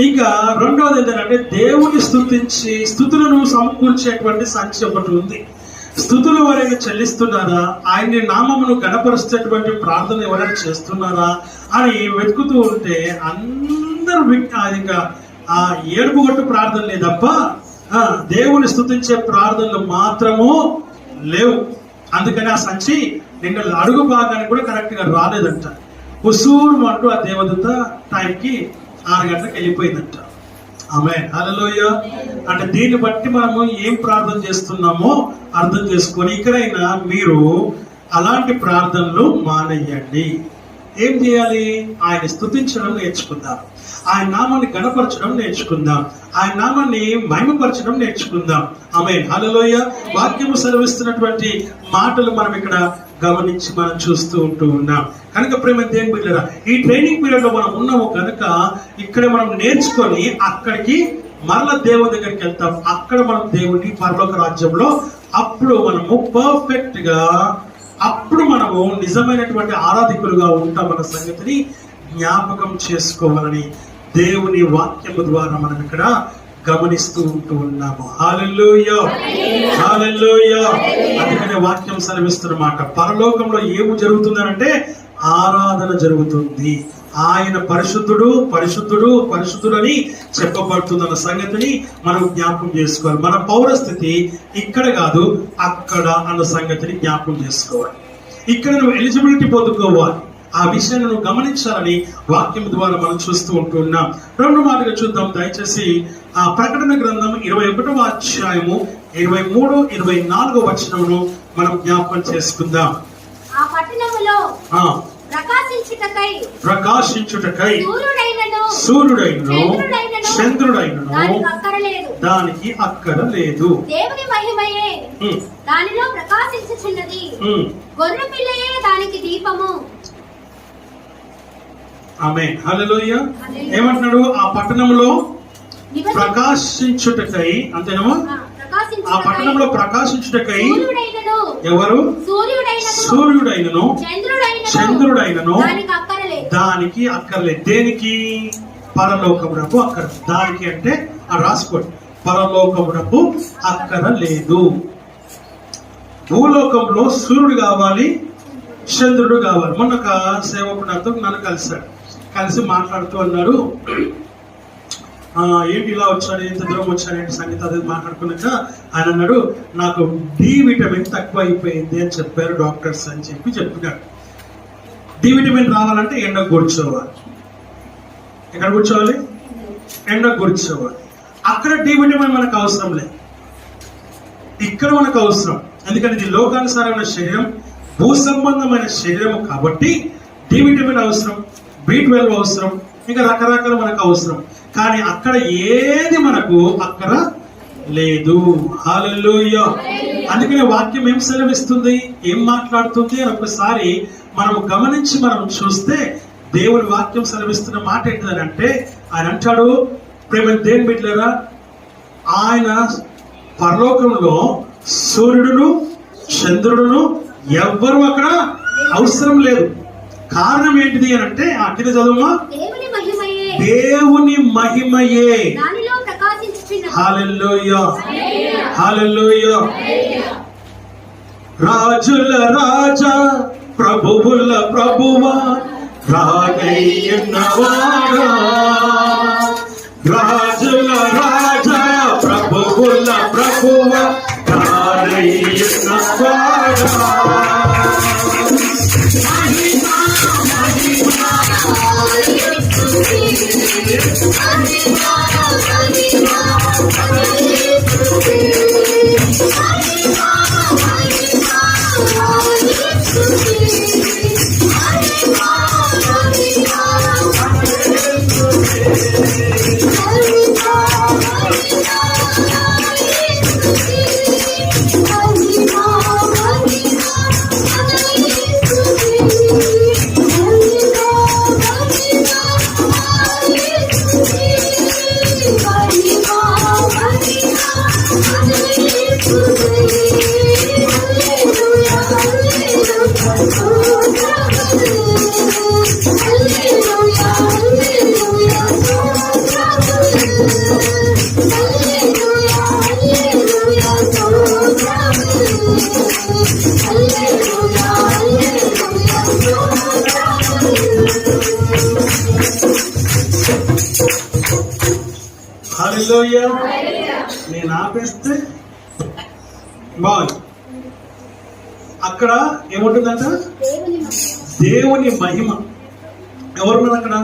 ఇంకా రెండవది ఏంటంటే దేవుని స్తుతించి స్తుతులను సమకూర్చేటువంటి సంచి ఒకటి ఉంది. స్తుతులు ఎవరైనా చెల్లిస్తున్నారా, ఆయన్ని నామమును గణపరుచేటువంటి ప్రార్థన ఎవరైనా చేస్తున్నారా అని వెతుకుతూ ఉంటే అందరూ ఇంకా ఆ ఏడుపుగొట్టు ప్రార్థనలే తప్ప దేవుని స్తుతించే ప్రార్థనలు మాత్రము లేవు. అందుకని ఆ సంచి నిన్న అడుగు భాగానికి కూడా కరెక్ట్ గా రాలేదంట. ఉసూరు అంటూ ఆ దేవదూత టైంకి 6 గంటలకు వెళ్ళిపోయిందంట. ఆమేన్. హల్లెలూయా. అంటే దీన్ని బట్టి మనము ఏం ప్రార్థన చేస్తున్నామో అర్థం చేసుకొని ఇక్కడైనా మీరు అలాంటి ప్రార్థనలు మానేయండి. ఏం చేయాలి? ఆయన స్తుతించడం నేర్చుకుందాం, ఆయన నామాన్ని గణపరచడం నేర్చుకుందాం, ఆయన నామాన్ని మహిమపరచడం నేర్చుకుందాం. ఆమేన్. హల్లెలూయా. వాక్యము సెలవిస్తున్నటువంటి మాటలు మనం ఇక్కడ గమనించి మనం చూస్తూ ఉంటూ ఉన్నాం. కనుక ప్రేమ దేవుని బిడ్డలారా, ఈ ట్రైనింగ్ పీరియడ్ లో మనం ఉన్నాము కనుక ఇక్కడ మనం నేర్చుకొని అక్కడికి మరల దేవుని దగ్గరికి వెళ్తాం. అక్కడ మనం దేవుని పరలోక రాజ్యంలో అప్పుడు మనము పర్ఫెక్ట్ గా, అప్పుడు మనము నిజమైనటువంటి ఆరాధికులుగా ఉంటామన్న సంగతిని జ్ఞాపకం చేసుకోవాలని దేవుని వాక్యము ద్వారా మనం ఇక్కడ గమనిస్తూ ఉంటూ ఉన్నాము. హల్లెలూయా, హల్లెలూయా. అందుకనే వాక్యం సెలవిస్తున్నమాట, పరలోకంలో ఏమి జరుగుతుందనంటే ఆరాధన జరుగుతుంది. ఆయన పరిశుద్ధుడు పరిశుద్ధుడు పరిశుద్ధుడు అని చెప్పబడుతుందన్న సంగతిని మనం జ్ఞాపకం చేసుకోవాలి. మన పౌరస్థితి ఇక్కడ కాదు, అక్కడ అన్న సంగతిని జ్ఞాపకం చేసుకోవాలి. ఇక్కడ నువ్వు ఎలిజిబిలిటీ పొందుకోవాలి. ఆ విషయాన్ని నువ్వు గమనించాలని వాక్యం ద్వారా మనం చూస్తూ ఉంటున్నాం. రెండు మాటగా చూద్దాం దయచేసి. ఆ ప్రకటన గ్రంథం 21వ అధ్యాయము 23, 24 వచనమును మనం జ్ఞాపకం చేసుకుందాం. ఆ పట్టణములో ప్రకాశించుటకై సూర్యుడైనను చంద్రుడైనను దానికి అక్కర లేదు. దేవుని మహిమయే దానిలో ప్రకాశించుచున్నది, గొర్రె పిల్లయే దానికి దీపము. ఆమేన్, హల్లెలూయా. ఏమంటున్నాడు? ఆ పట్టణంలో ప్రకాశించుటకై, అంతేనా? ఆ పట్టణంలో ప్రకాశించుటకై ఎవరు? సూర్యుడైనను చంద్రుడైనను దానికి అక్కర్లేదు. దేనికి? పరలోకమునకు అక్కర. దానికి అంటే రాసుకోండి, పరలోకమునకు అక్కర లేదు. భూలోకంలో సూర్యుడు కావాలి, చంద్రుడు కావాలి. మొన్న ఒక సేవకుడు నాతో నన్ను కలిసి మాట్లాడుతూ అన్నాడు, ఏంటి ఇలా వచ్చాడు, ఎంత దూరం వచ్చాడు, ఏంటి సంగతి అది మాట్లాడుకున్నాక ఆయన అన్నాడు, నాకు డి విటమిన్ తక్కువ అయిపోయింది అని చెప్పారు డాక్టర్స్ అని చెప్పినాడు. డి విటమిన్ రావాలంటే ఎండ కూర్చోవాలి. ఎక్కడ కూర్చోవాలి? ఎండ కూర్చోవాలి. అక్కడ డి విటమిన్ మనకు అవసరం లేదు, ఇక్కడ మనకు అవసరం. ఎందుకంటే ఇది లోకానుసారమైన శరీరం, భూ సంబంధమైన శరీరం కాబట్టి డి విటమిన్ అవసరం, B12 అవసరం, ఇంకా రకరకాల మనకు అవసరం. కానీ అక్కడ ఏది మనకు అక్కడ లేదు. హల్లెలూయా. అందుకనే వాక్యం ఏం సెలవిస్తుంది, ఏం మాట్లాడుతుంది అని ఒకసారి మనం గమనించి మనం చూస్తే దేవుని వాక్యం సెలవిస్తున్న మాట ఏంటిదంటే, ఆయన అంటాడు, ప్రేమ దేని బిడ్డలారా, ఆయన పరలోకంలో సూర్యుడును చంద్రుడును ఎవ్వరు అక్కడ అవసరం లేదు. కారణం ఏంటిది అని అంటే, అక్కడ చదువుమా, దేవుని మహిమయే. హల్లెలూయా, హల్లెలూయా. రాజుల రాజా ప్రభువుల ప్రభువా రాగయ్యున్నవాడా, రాజుల రాజా ప్రభువుల ప్రభువా రాగయ్యున్నవాడా. హల్లెలూయా. నేను ఆపేస్తే బాగుంది. అక్కడ ఏముంటుందంట? దేవుని మహిమ. ఎవరున్నారు అక్కడ?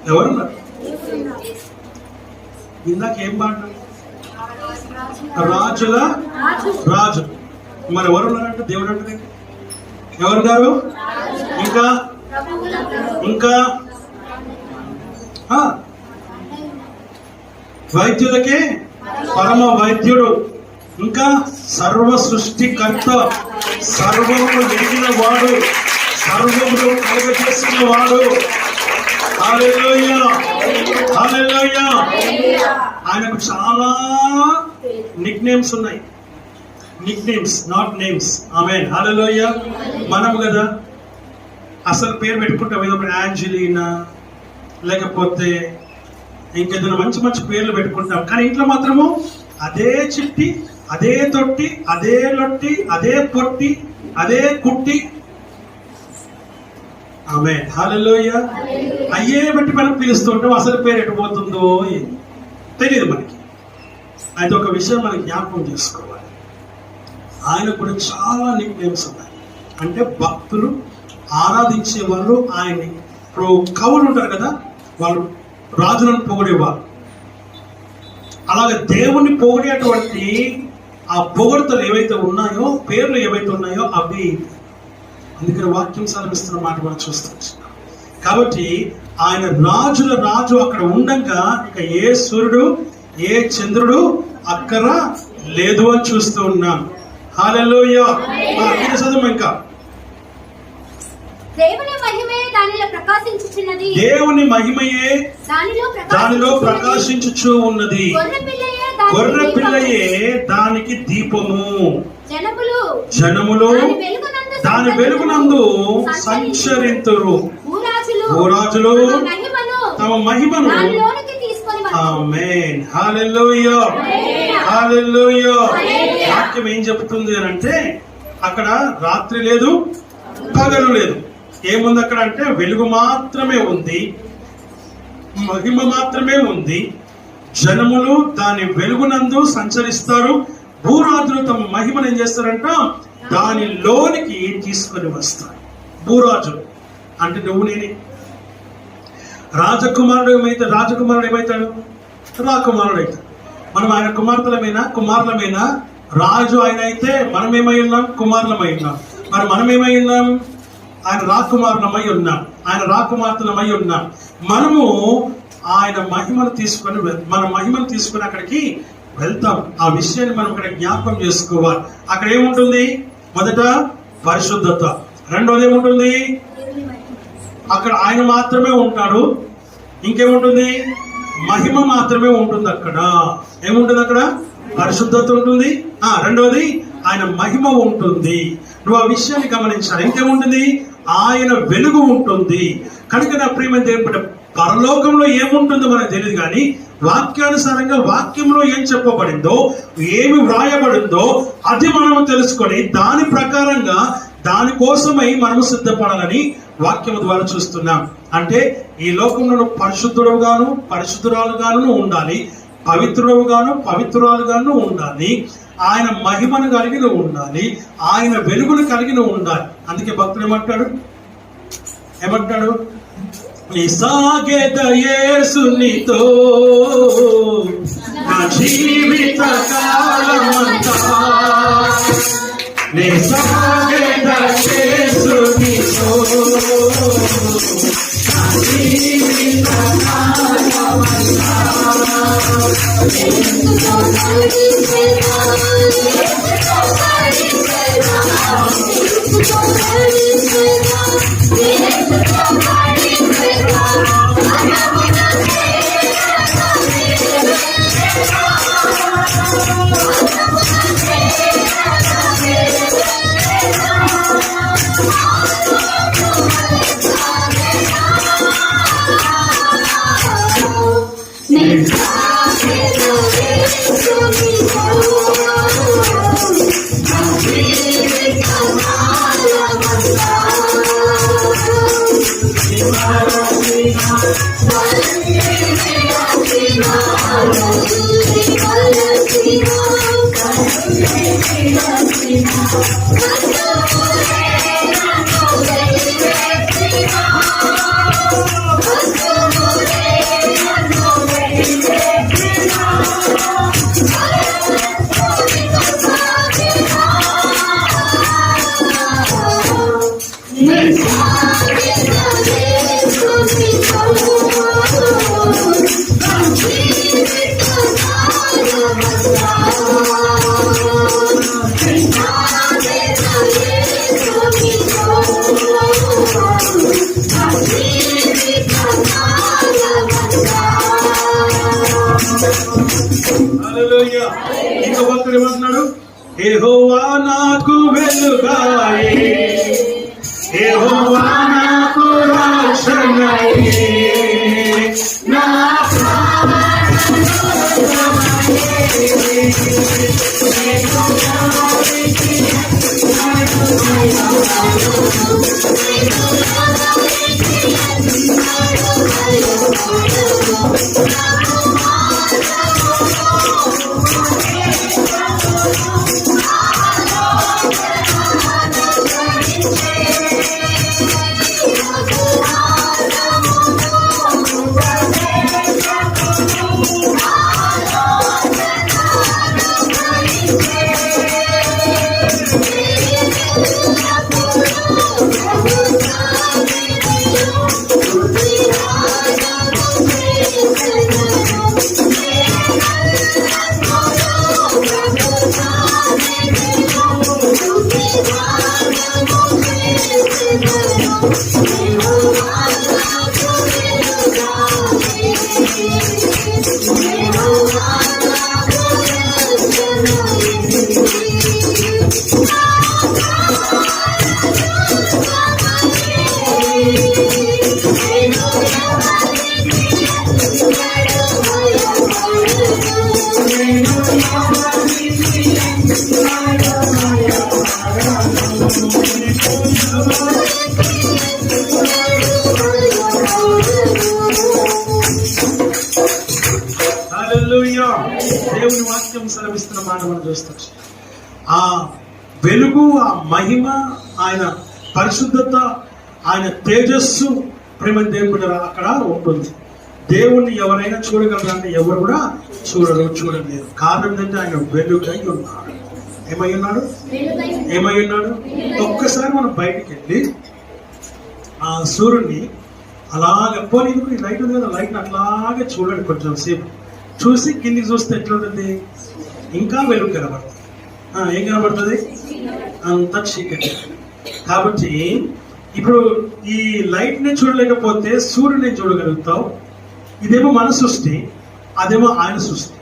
ఎవరున్నారు? ఇందాక ఏం పాడినాం? రాజుల రాజు. మరి ఎవరున్నారంటే దేవుడు అంటే ఎవరు గారు? ఇంకా ఇంకా వైద్యులకే పరమ వైద్యుడు, ఇంకా సర్వ సృష్టికర్త, సర్వము ఎరిగిన వాడు, సర్వమును కలుగజేసిన వాడు. హల్లెలూయా, హల్లెలూయా. ఆయనకు చాలా నిక్ నేమ్స్ ఉన్నాయి. Nick names, not names. ఆమేన్, హల్లెలూయా. మనము కదా అసలు పేరు పెట్టుకుంటాం, ఏదో యాంజలీనా, లేకపోతే ఇంకేదైనా మంచి మంచి పేర్లు పెట్టుకుంటాం. కానీ ఇంట్లో మాత్రము అదే చిట్టి, అదే తొట్టి, అదే లొట్టి, అదే పొట్టి, అదే కుట్టి. ఆమేన్, హల్లెలూయా. అయ్యే బట్టి మనం పిలుస్తుంటాం. అసలు పేరు ఎటు పోతుందో తెలియదు మనకి. అయితే ఒక విషయం మనం జ్ఞాపకం చేసుకోవాలి. ఆయన కూడా చాలా నిక్ నేమ్స్ ఉన్నాయి. అంటే భక్తులు ఆరాధించే వాళ్ళు ఆయన్ని, ఇప్పుడు కవులు ఉంటారు కదా, వాళ్ళు రాజులను పొగిడేవారు. అలాగే దేవుణ్ణి పొగిడేటువంటి ఆ పొగడ్తలు ఏవైతే ఉన్నాయో, పేర్లు ఏవైతే ఉన్నాయో అవి, అందుకని వాక్యం సెలవిస్తున్న మాట మనం చూస్తాం. కాబట్టి ఆయన రాజుల రాజు అక్కడ ఉండగా ఇక ఏ సూర్యుడు ఏ చంద్రుడు అక్కర లేదు అని చూస్తూ ఉన్నాం. హల్లెలూయా. చదువు ఇంకా. దేవుని మహిమయే దానిలో ప్రకాశించుచున్నది. దేవుని మహిమయే దానిలో ప్రకాశించుచు ఉన్నది. గొర్రె పిల్లయే దానికి దీపము. జనములు దాని వెలుగునందు సంచరింతురు. భూరాజులు తమ మహిమను. ఆమేన్, హల్లెలూయా, హల్లెలూయా. వాక్యం ఏం చెప్తుంది అని అంటే అక్కడ రాత్రి లేదు, పగలు లేదు. ఏముంది అక్కడ అంటే వెలుగు మాత్రమే ఉంది, మహిమ మాత్రమే ఉంది. జనములు దాని వెలుగునందు సంచరిస్తారు. భూరాజులు తమ మహిమను ఏం చేస్తారంట, దానిలోనికి తీసుకొని వస్తారు. భూరాజులు అంటే నువ్వు నేనే. రాజకుమారుడు ఏమైతాడు? రాకుమారుడు అవుతాడు. మనం ఆయన కుమారులమైనా రాజు ఆయన అయితే మనం ఏమై ఉన్నాం? కుమారులమై ఉన్నాం. మరి మనం ఏమై ఉన్నాం? ఆయన రాకుమారులమై ఉన్నాం, ఆయన రాకుమార్తెలమై ఉన్నాం. మనము ఆయన మహిమను తీసుకొని అక్కడికి వెళ్తాం. ఆ విషయాన్ని మనం ఇక్కడ జ్ఞాపకం చేసుకోవాలి. అక్కడ ఏముంటుంది? మొదట పరిశుద్ధత, రెండోది ఏముంటుంది? అక్కడ ఆయన మాత్రమే ఉంటాడు. ఇంకేముంటుంది? మహిమ మాత్రమే ఉంటుంది. అక్కడ ఏముంటుంది? అక్కడ పరిశుద్ధత ఉంటుంది. రెండోది ఆయన మహిమ ఉంటుంది. నువ్వు ఆ విషయాన్ని గమనించాలి. ఇంకేముంటుంది? ఆయన వెలుగు ఉంటుంది. కనుక నా ప్రియమైన దేవుడు, పరలోకంలో ఏముంటుందో మనకు తెలియదు, కానీ వాక్యానుసారంగా వాక్యంలో ఏం చెప్పబడిందో, ఏమి వ్రాయబడిందో అది మనం తెలుసుకొని దాని ప్రకారంగా దానికోసమై మనము సిద్ధపడాలని వాక్యము ద్వారా చూస్తున్నాం. అంటే ఈ లోకంలో నువ్వు పరిశుద్ధుడుగాను పరిశుద్ధురాలుగాను ఉండాలి, పవిత్రుడుగాను పవిత్రురాలుగాను ఉండాలి, ఆయన మహిమను కలిగి నువ్వు ఉండాలి, ఆయన వెలుగును కలిగి నువ్వు ఉండాలి. అందుకే భక్తుడు ఏమంటాడు? నీ సాగేత యేసునితో నా జీవిత కాలమంతా, నీ సాగేత యేసునితో నా జీవిత కాలమంతా. ఇంకా భక్తుడు ఏమంటున్నాడు? యెహోవా నాకు వెలుగాయే, యెహోవా నాకు రక్షణయే, హల్లెలూయా. దేవుని వాక్యం సెలవిస్తున్న మాట మనం చూస్తాం. ఆ వెలుగు, ఆ మహిమ, ఆయన పరిశుద్ధత, ఆయన తేజస్సు ప్రేమ దేవుడు అక్కడ ఉంటుంది. దేవుణ్ణి ఎవరైనా చూడగలరా అంటే ఎవరు కూడా చూడలేరు. కారణం ఏంటంటే ఆయన వెలుగై ఉన్నాడు. ఏమై ఉన్నాడు? ఏమై ఉన్నాడు? ఒక్కసారి మనం బయటికి వెళ్ళి ఆ సూర్యుడిని అలాగే పోనీ లైట్ ఉంది కదా, లైట్ అట్లాగే చూడండి కొంచెం సేపు. చూసి కిందికి చూస్తే ఎట్లుంటుంది? ఇంకా వెలుగు కనబడుతుంది. ఏం కనబడుతుంది? అంత చీకటి. కాబట్టి ఇప్పుడు ఈ లైట్ ని చూడలేకపోతే సూర్యుడిని చూడగలుగుతావు. ఇదేమో మన సృష్టి, అదేమో ఆయన సృష్టి.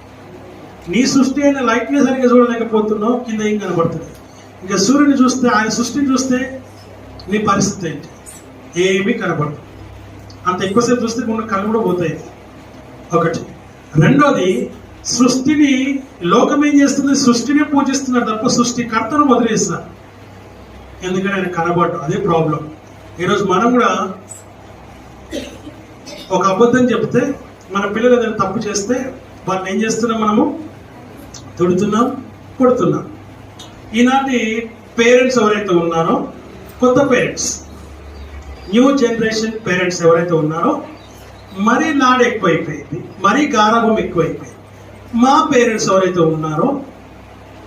నీ సృష్టి అయిన లైట్ ని సరిగ్గా చూడలేకపోతున్నావు, కింద ఏం కనబడుతుంది? ఇంకా సూర్యుని చూస్తే, ఆయన సృష్టిని చూస్తే నీ పరిస్థితి ఏంటి? ఏమీ కనబడదు. అంత ఎక్కువసేపు చూస్తే కొన్ని కళ్ళు కూడా పోతాయి. ఒకటి. రెండోది, సృష్టిని లోకం ఏం చేస్తుంది? సృష్టిని పూజిస్తున్నారు తప్ప సృష్టికర్తను వదిలేస్తున్నారు. ఎందుకంటే ఆయన కనబడ్డం. అదే ప్రాబ్లం. ఈరోజు మనం కూడా ఒక అబద్ధం చెప్తే, మన పిల్లలు ఏదైనా తప్పు చేస్తే వాళ్ళని ఏం చేస్తున్నాం? మనము తిడుతున్నాం, కొడుతున్నాం. ఈనాటి పేరెంట్స్ ఎవరైతే ఉన్నారో, కొత్త పేరెంట్స్, న్యూ జనరేషన్ పేరెంట్స్ ఎవరైతే ఉన్నారో, మరీ నాడు ఎక్కువైపోయింది, మరీ గారాభం ఎక్కువైపోయింది. మా పేరెంట్స్ ఎవరైతే ఉన్నారో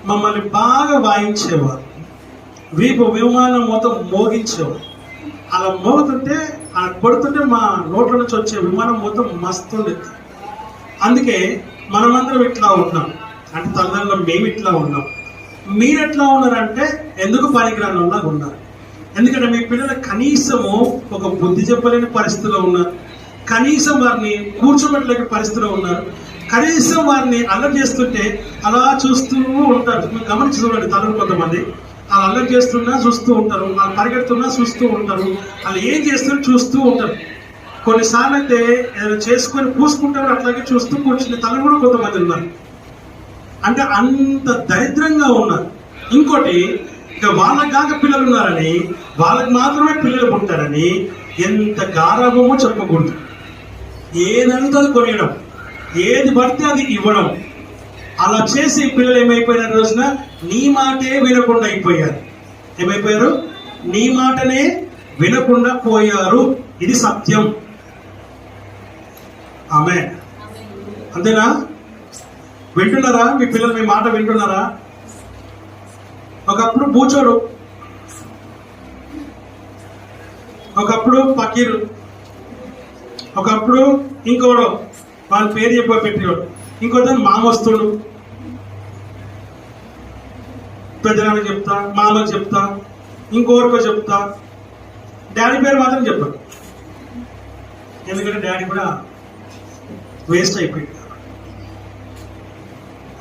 మమ్మల్ని బాగా వాయించేవారు, వీపు విమానం మొత్తం మోగించేవారు. అలా మోగుతుంటే, అలా కొడుతుంటే మా నోట్ల నుంచి వచ్చే విమానం మొత్తం మస్తుండేది. అందుకే మనమందరం ఇట్లా ఉన్నాం. అంటే తల్లిదండ్రులు మేము ఇట్లా ఉన్నాం. మీరు ఎట్లా ఉన్నారంటే ఎందుకు పనికిరాని వాళ్ళగా ఉన్నారు. ఎందుకంటే మీ పిల్లలు కనీసము ఒక బుద్ధి చెప్పలేని పరిస్థితిలో ఉన్నారు, కనీసం వారిని కూర్చోబెట్టలేని పరిస్థితిలో ఉన్నారు, కనీసం వారిని అల్లరి చేస్తుంటే అలా చూస్తూ ఉంటారు. మీరు గమనించి చూడండి, తల్లులు కొంతమంది వాళ్ళు అల్లరి చేస్తున్నా చూస్తూ ఉంటారు, వాళ్ళు పరిగెడుతున్నా చూస్తూ ఉంటారు, వాళ్ళు ఏం చేస్తున్నా చూస్తూ ఉంటారు. కొన్నిసార్లు అయితే ఏదైనా చేసుకొని పూసుకుంటారు, అట్లాగే చూస్తూ కూర్చునే తల్లులు కూడా కొంతమంది ఉన్నారు. అంటే అంత దరిద్రంగా ఉన్నారు. ఇంకోటి, ఇక వాళ్ళకి కాక పిల్లలు ఉన్నారని, వాళ్ళకి మాత్రమే పిల్లలు పుట్టారని ఎంత గారాభమో చెప్పకూడదు. ఏదంతా అది కొనియడం, ఏది పడితే అది ఇవ్వడం, అలా చేసి పిల్లలు ఏమైపోయినారు? రోజున నీ మాటే వినకుండా అయిపోయారు. ఏమైపోయారు? నీ మాటనే వినకుండా పోయారు. ఇది సత్యం. ఆమేన్. అంతేనా? వింటున్నారా? మీ పిల్లలు మీ మాట వింటున్నారా? ఒకప్పుడు బూచోడు, ఒకప్పుడు పకీరు, ఒకప్పుడు ఇంకోడు వాళ్ళ పేరు చెప్పి పెట్టేవాడు, ఇంకోదాన్ని మామస్తుడు. పెద్దనాన్నకి చెప్తా, మామకి చెప్తా, ఇంకోరికో చెప్తా, డాడీ పేరు మాత్రం చెప్పాడు. ఎందుకంటే డాడీ కూడా వేస్ట్ అయిపోయింది.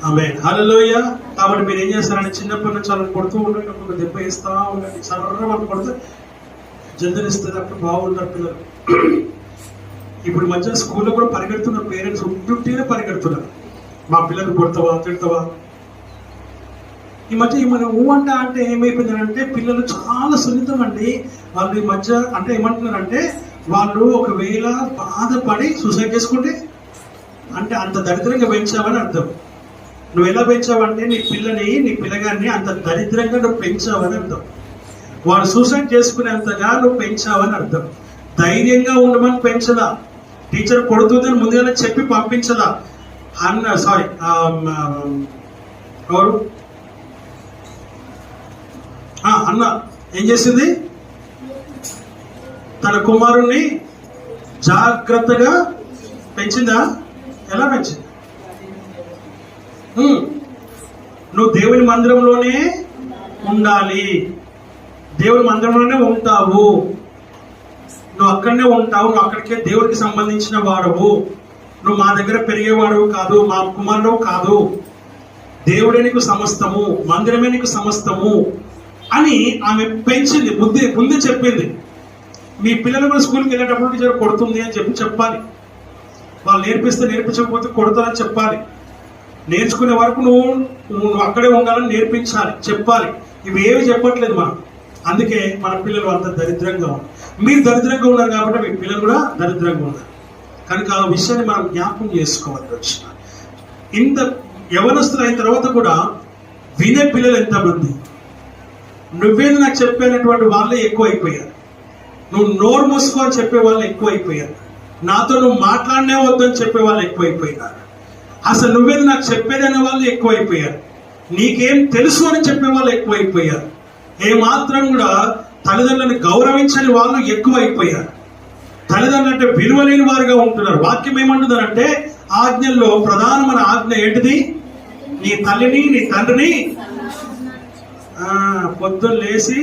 ఆమేన్. హల్లెలూయా. కాబట్టి మీరు ఏం చేస్తారంటే చిన్నప్పటి నుంచి వాళ్ళని కొడుతూ ఉండండి, ఒక దెబ్బ వేస్తా ఉండండి. సర్ర వాళ్ళు కొడితే జంతునిస్తుంది, అప్పుడు బాగుంటారు పిల్లలు. ఇప్పుడు మధ్య స్కూల్లో కూడా పరిగెడుతున్నారు పేరెంట్స్, ఉంటుంటేనే పరిగెడుతున్నారు. మా పిల్లలు కొడతావా, తిడతావా, ఈ మధ్య మన ఊవంట అంటే ఏమైపోయిందంటే పిల్లలు చాలా సున్నితం అండి. వాళ్ళు ఈ మధ్య అంటే ఏమంటున్నారంటే వాళ్ళు ఒకవేళ బాధపడి సూసైడ్ చేసుకుంటే అంటే అంత దరిద్రంగా పెంచావని అర్థం. నువ్వు ఎలా పెంచావంటే నీ పిల్లగాన్ని అంత దరిద్రంగా నువ్వు పెంచావని అర్థం. వాడు సూసైడ్ చేసుకునేంతగా నువ్వు పెంచావని అర్థం. ధైర్యంగా ఉండమని పెంచదా, టీచర్ కొడుతుందని ముందుగానే చెప్పి పంపించదా. ఎవరు అన్న ఏం చేసింది, తన కుమారుణ్ణి జాగ్రత్తగా పెంచిందా? ఎలా పెంచింది? నువ్వు దేవుని మందిరంలోనే ఉండాలి, దేవుని మందిరంలోనే ఉంటావు, నువ్వు అక్కడనే ఉంటావు, నువ్వు అక్కడికే దేవుడికి సంబంధించిన వాడవు, నువ్వు మా దగ్గర పెరిగేవాడు కాదు, మా కుమారుడు కాదు, దేవుడే నీకు సమస్తము, మందిరమే నీకు సమస్తము అని ఆమె పెంచింది. ముందే చెప్పింది. మీ పిల్లలు కూడా స్కూల్కి వెళ్ళేటప్పుడు టీచర్ కొడుతుంది అని చెప్పాలి. వాళ్ళు నేర్పించకపోతే కొడతారని చెప్పాలి. నేర్చుకునే వరకు నువ్వు అక్కడే ఉండాలని నేర్పించాలి, చెప్పాలి. ఇవి ఏమి చెప్పట్లేదు మనం. అందుకే మన పిల్లలు అంత దరిద్రంగా ఉన్నారు. మీరు దరిద్రంగా ఉన్నారు కాబట్టి మీ పిల్లలు కూడా దరిద్రంగా ఉన్నారు. కనుక ఆ విషయాన్ని మనం జ్ఞాపకం చేసుకోవాలి. వచ్చిన ఇంత యవనస్తులు అయిన తర్వాత కూడా వినే పిల్లలు ఎంతమంది? నువ్వేది నాకు చెప్పేటటువంటి వాళ్ళే ఎక్కువ అయిపోయారు. నువ్వు నోరు మూసుకో అని చెప్పే వాళ్ళు ఎక్కువ అయిపోయారు. నాతో నువ్వు మాట్లాడనే వద్దని చెప్పే వాళ్ళు ఎక్కువైపోయినారు. అసలు నువ్వేది నాకు చెప్పేదనే వాళ్ళు ఎక్కువైపోయారు. నీకేం తెలుసు అని చెప్పే వాళ్ళు ఎక్కువైపోయారు. ఏమాత్రం కూడా తల్లిదండ్రులను గౌరవించని వాళ్ళు ఎక్కువైపోయారు. తల్లిదండ్రులు అంటే విలువలేని వారుగా ఉంటున్నారు. వాక్యం ఏమంటుందంటే ఆజ్ఞల్లో ప్రధానమైన ఆజ్ఞ ఏంటిది? నీ తల్లిని నీ తండ్రిని పొద్దున్న లేచి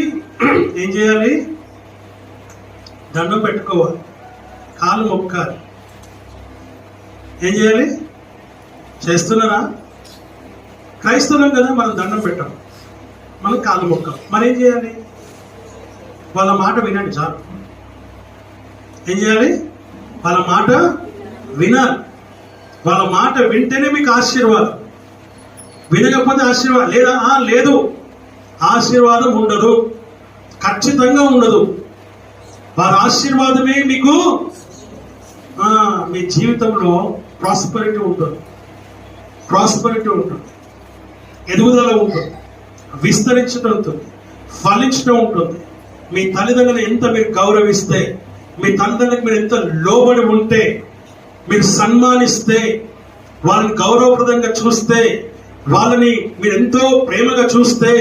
ఏం చేయాలి? దండం పెట్టుకోవాలి, కాళ్ళు మొక్కాలి. ఏం చేయాలి? చేస్తున్నారా? క్రైస్తవులం కదా, మనం దండం పెట్టాం, మనం కాళ్ళు మొక్కాం. మరి ఏం చేయాలి? వాళ్ళ మాట వినండి చాలు. ఏం చేయాలి? వాళ్ళ మాట వినాలి. వాళ్ళ మాట వింటేనే మీకు ఆశీర్వాదం. వినకపోతే ఆశీర్వాదం లేదా? లేదు, ఆశీర్వాదం ఉండదు, ఖచ్చితంగా ఉండదు. వారి ఆశీర్వాదమే మీకు మీ జీవితంలో ప్రాస్పరిటీ ఉంటుంది, ఎదుగుదల ఉంటుంది, విస్తరించడం ఉంటుంది, ఫలించడం ఉంటుంది. మీ తల్లిదండ్రులను ఎంత మీరు గౌరవిస్తే, మీ తల్లిదండ్రులకు మీరు ఎంత లోబడి ఉంటే, మీరు సన్మానిస్తే, వాళ్ళని గౌరవప్రదంగా చూస్తే, వాళ్ళని మీరు ఎంతో ప్రేమగా చూస్తే,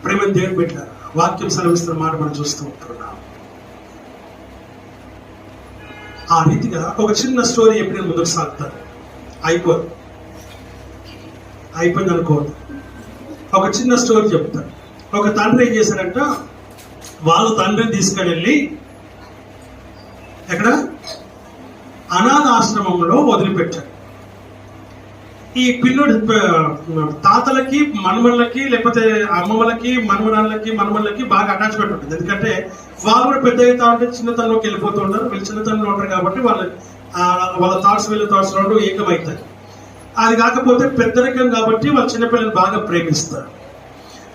ప్రేమను దేవుని పెట్టారు. వాక్యం సెలవిస్తున్న మాట మనం చూస్తూ ఉంటున్నాం. ఆ రీతిగా ఒక చిన్న స్టోరీ చెప్పి నేను ముందుకు సాగుతాను. అయిపోయింది అనుకోవద్దు. ఒక చిన్న స్టోరీ చెప్తాను. ఒక తండ్రి ఏం చేశారంట, వాళ్ళ తండ్రిని తీసుకెళ్ళి ఎక్కడ అనాథ ఆశ్రమంలో వదిలిపెట్టారు. ఈ పిల్లోడు తాతలకి మనమళ్ళకి లేకపోతే అమ్మమ్మలకి మనమళ్ళకి బాగా అటాచ్మెంట్ ఉంటుంది. ఎందుకంటే వాళ్ళు కూడా పెద్ద అవుతా ఉంటే చిన్నతనంలోకి వెళ్ళిపోతూ ఉంటారు. వీళ్ళు చిన్నతనంలో ఉంటారు కాబట్టి వాళ్ళ థాట్స్ వీళ్ళ థాట్స్ రెండు ఏకమవుతాయి. అది కాకపోతే పెద్దరికం కాబట్టి వాళ్ళ చిన్నపిల్లలు బాగా ప్రేమిస్తారు.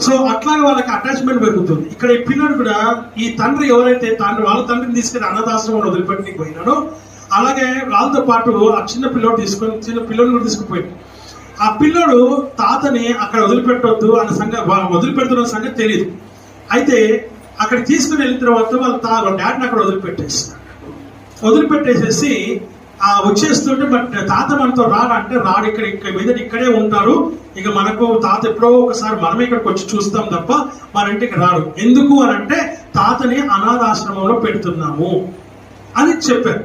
సో అట్లాగే వాళ్ళకి అటాచ్మెంట్ పెరుగుతుంది. ఇక్కడ ఈ పిల్లడు కూడా ఈ తండ్రి ఎవరైతే వాళ్ళ తండ్రిని తీసుకుని అనాథాశ్రమంలో వదిలిపెట్టి పోయినాడో అలాగే వాళ్ళతో పాటు ఆ చిన్న పిల్లోని కూడా తీసుకుపోయాడు. ఆ పిల్లోడు తాతని అక్కడ వదిలిపెట్టొద్దు వదిలిపెడుతున్న సంగతి తెలియదు. అయితే అక్కడ తీసుకుని వెళ్ళిన తర్వాత వాళ్ళ డాడీని అక్కడ వదిలిపెట్టేసేసి వచ్చేస్తుంటే బట్ తాత మనతో రాడంటే రాడు, ఇక్కడే ఉంటారు, ఇక మనకు తాత ఎప్పుడో ఒకసారి మనమే ఇక్కడికి వచ్చి చూస్తాం తప్ప మన ఇంటికి రాడు. ఎందుకు అని అంటే తాతని అనాథాశ్రమంలో పెడుతున్నాము అని చెప్పారు.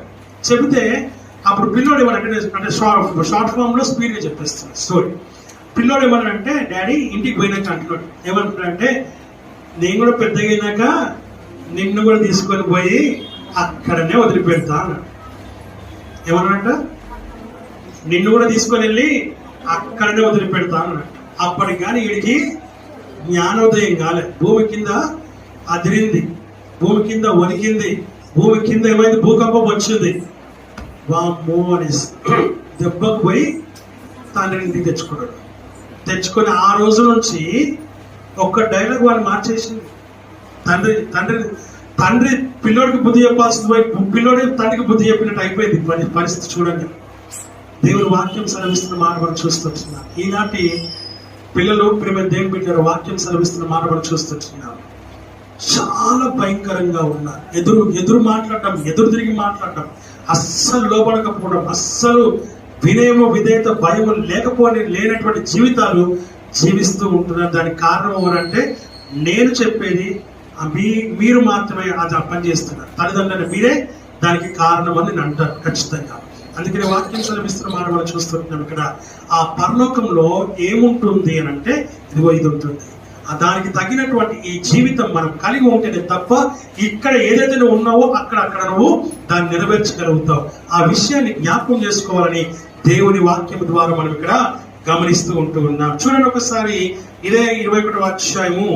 చెబితే అప్పుడు పిల్లోడు ఏమనంటే షార్ట్ ఫామ్ లో స్పీడ్ గా చెప్పేస్తాడు స్టోరీ. పిల్లోడు ఏమన్నాడంటే డాడీ ఇంటికి పోయినాక అంటున్నాడు, ఏమంటున్నాడంటే నేను కూడా పెద్దగైనాక నిన్ను కూడా తీసుకొని పోయి అక్కడనే వదిలిపెడతా అన్నాడు. ఏమన్నాడంట? నిన్ను కూడా తీసుకొని వెళ్ళి అక్కడనే వదిలిపెడతా అన్నాడు. అప్పటికి కానీ వీడికి జ్ఞానోదయం కాలే. భూమి కింద అదిరింది, భూమి కింద వణికింది, భూమి కింద ఏమైంది? భూకంపం వచ్చింది. వామ్మో అనేసి దెబ్బకు పోయి తండ్రిని తెచ్చుకున్నాడు. తెచ్చుకొని ఆ రోజు నుంచి ఒక్క డైలాగ్ వాళ్ళు మార్చేసింది. తండ్రి తండ్రి తండ్రి పిల్లోడికి బుద్ధి చెప్పాల్సింది పోయి పిల్లోడే తండ్రికి బుద్ధి చెప్పినట్టు అయిపోయింది పరిస్థితి. చూడండి, దేవుని వాక్యం సెలవిస్తున్న మాట మనం చూస్తున్నాం. ఈనాటి పిల్లలు ప్రేమ దేవుని బిడ్డలు వాక్యం సెలవిస్తున్న మాట మనం చూస్తున్నాం. చాలా భయంకరంగా ఉన్నారు. ఎదురు మాట్లాడటం, ఎదురు తిరిగి మాట్లాడటం, అస్సలు లోపడకపోవడం, అస్సలు వినయము విధేయత భయము లేనటువంటి జీవితాలు జీవిస్తూ ఉంటున్నారు. దానికి కారణం ఎవరంటే నేను చెప్పేది మీరు మాత్రమే అది పనిచేస్తున్నారు. తల్లిదండ్రులు మీరే దానికి కారణం అని నేను అంటాను ఖచ్చితంగా. అందుకని వాక్యం సెలవిస్తున్న మాట మనం చూస్తున్నాం. ఇక్కడ ఆ పరలోకంలో ఏముంటుంది అని అంటే ఇదిగో ఇది ఉంటుంది. దానికి తగినటువంటి ఈ జీవితం మనం కలిగి ఉంటేనే తప్ప ఇక్కడ ఏదైతే నువ్వు ఉన్నావో అక్కడ నువ్వు దాన్ని నెరవేర్చగలుగుతావు. ఆ విషయాన్ని జ్ఞాపకం చేసుకోవాలని దేవుని వాక్యం ద్వారా మనం ఇక్కడ గమనిస్తూ ఉంటూ ఉన్నాం. చూడండి ఒకసారి ఇదే 21వ అధ్యాయము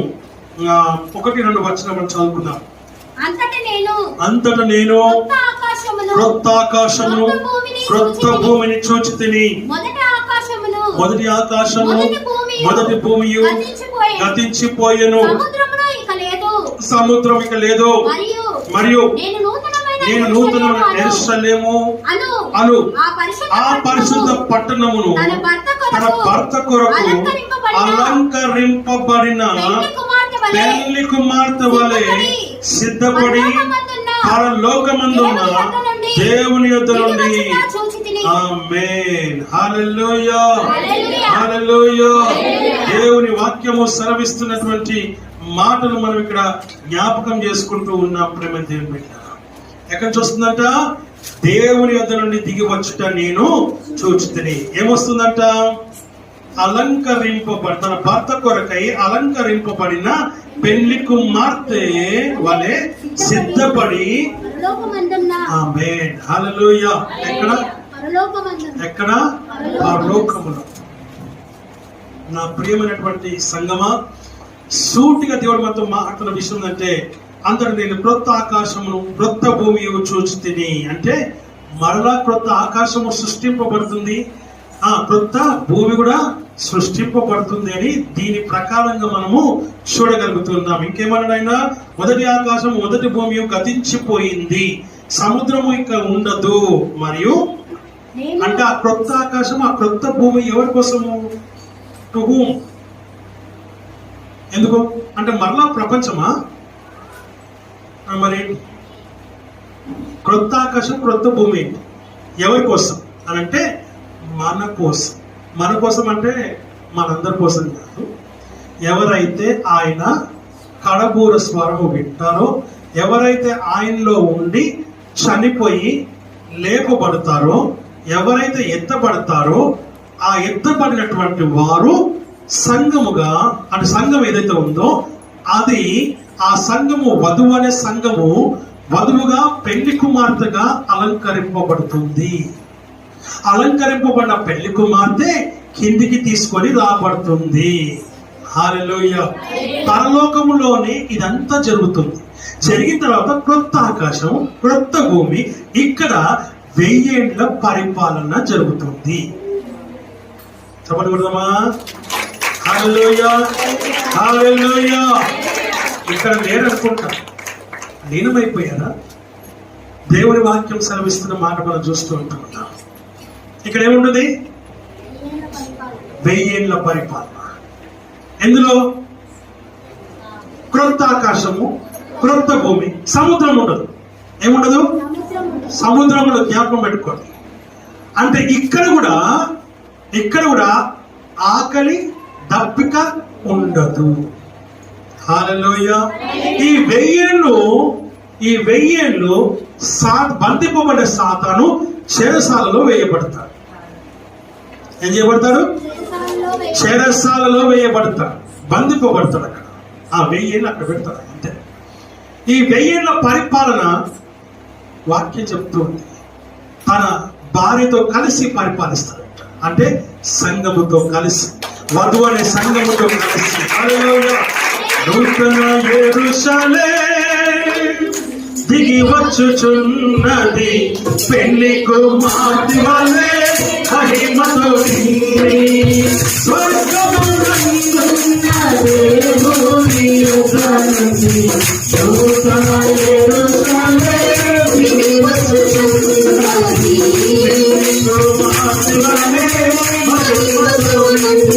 1-2 వచనం మనం చదువుకుందాం. అంతట నేను క్రొత్త ఆకాశమును క్రొత్త భూమిని చూచితిని. మొదటి ఆకాశము మొదటి భూమి గతించిపోయెను, సముద్రం ఇక లేదు. మరియు నేను నూతనమైన యెరూషలేము అను ఆ పరిశుద్ధ పట్టణమును తన భర్త కొరకు అలంకరింపబడిన పెళ్లి కుమార్తె వలె సిద్ధపడి పరలోకమందున్న దేవుని యొద్ద నుండి. ఆమేన్, హల్లెలూయా, హల్లెలూయా. దేవుని వాక్యము సెలవిస్తున్నటువంటి మాటలు మనం ఇక్కడ జ్ఞాపకం చేసుకుంటూ ఉన్నాం. ప్రేమ దేవుని బిడ్డ ఎక్కడ చూస్తుందంట? దేవుని యొద్ద నుండి దిగి వచ్చుట నేను చూచితిని. ఏమొస్తుందంట? తన భర్త కొరకై అలంకరింపబడిన పెళ్లి కుమార్తె వలె సిద్ధపడి. ఆమేన్, హల్లెలూయా. ఎక్కడ? పరలోకములో. నా ప్రియమైనటువంటి సంగమా, సూటిగా దేవుడు మనతో మాట్లాడుతున్న విషయం అంటే అందరూ నేను క్రొత్త ఆకాశమును క్రొత్త భూమి చూచితిని అంటే మరలా క్రొత్త ఆకాశము సృష్టింపబడుతుంది, క్రొత్త భూమి కూడా సృష్టింపబడుతుంది అని దీని ప్రకారంగా మనము చూడగలుగుతున్నాం. ఇంకేమన్నాడైనా? మొదటి ఆకాశం మొదటి భూమి గతించిపోయింది, సముద్రము ఇక ఉండదు. మరియు అంటే ఆ క్రొత్త ఆకాశం ఆ క్రొత్త భూమి ఎవరి కోసము? To whom? ఎందుకు అంటే మరలా ప్రపంచమా? మరి క్రొత్త ఆకాశం క్రొత్త భూమి ఎవరి కోసం అని అంటే మన కోసం. మన కోసం అంటే మనందరి కోసం కాదు. ఎవరైతే ఆయన కడబూర స్వరము వింటారో, ఎవరైతే ఆయనలో ఉండి చనిపోయి లేపబడతారో, ఎవరైతే ఎత్తబడతారో ఆ ఎత్తబడినటువంటి వారు సంఘముగా, అంటే సంఘం ఏదైతే ఉందో అది ఆ సంఘము వధువు అనే సంఘము వధువుగా పెళ్లి కుమార్తెగా అలంకరింపబడుతుంది. అలంకరింపబడిన పెళ్లి కుమార్తె కిందికి తీసుకొని రాబడుతుంది. హల్లెలూయా. పరలోకములోనే ఇదంతా జరుగుతుంది. జరిగిన తర్వాత క్రొత్త ఆకాశం క్రొత్త భూమి, ఇక్కడ 1000 ఏళ్ల పరిపాలన జరుగుతుంది. చెప్పగలుగుతామా? హల్లెలూయా, హల్లెలూయా. ఇక్కడ నేననుకుంటా లీనమైపోయారా? దేవుని వాక్యం సెలవిస్తున్న మాట మనం చూస్తూ ఉంటున్నాం. ఇక్కడ ఏముంటుంది? 1000 ఏళ్ల పరిపాలన. ఎందులో? క్రొత్త ఆకాశము క్రొత్త భూమి, సముద్రం ఉండదు. ఏముండదు? సముద్రం ఉండదు. జ్ఞాపకం పెట్టుకోండి. అంటే ఇక్కడ కూడా ఆకలి దప్పిక ఉండదు. హల్లెలూయా. ఈ 1000 ఏళ్ళు బంధింపబడ్డ సాతాను చెరసాలలో వేయబడతాడు. ఏం చేయబడతాడు? చెరసాలలో వేయబడతాడు, బంధింపబడతాడు. అక్కడ ఆ 1000 ఏళ్ళు అక్కడ పెడతాడు. అంతే. ఈ 1000 ఏళ్ల పరిపాలన వాక్యం చెప్తుంది. తన భార్యతో కలిసి పరిపాలిస్తాడు. అంటే సంఘముతో కలిసి, వధువు అనే సంఘముతో కలిసి. హల్లెలూయా. నూతన యెరూషలేము దిగి వచ్చుచున్నది పెళ్లి కుమార్తె వలె మహిమతో నిండి స్వర్గమునందున్న దేవుని యుగానికి నూతన యెరూషలేము దిగి వచ్చుచున్నది పెళ్లి కుమార్తె వలె మహిమతో నిండి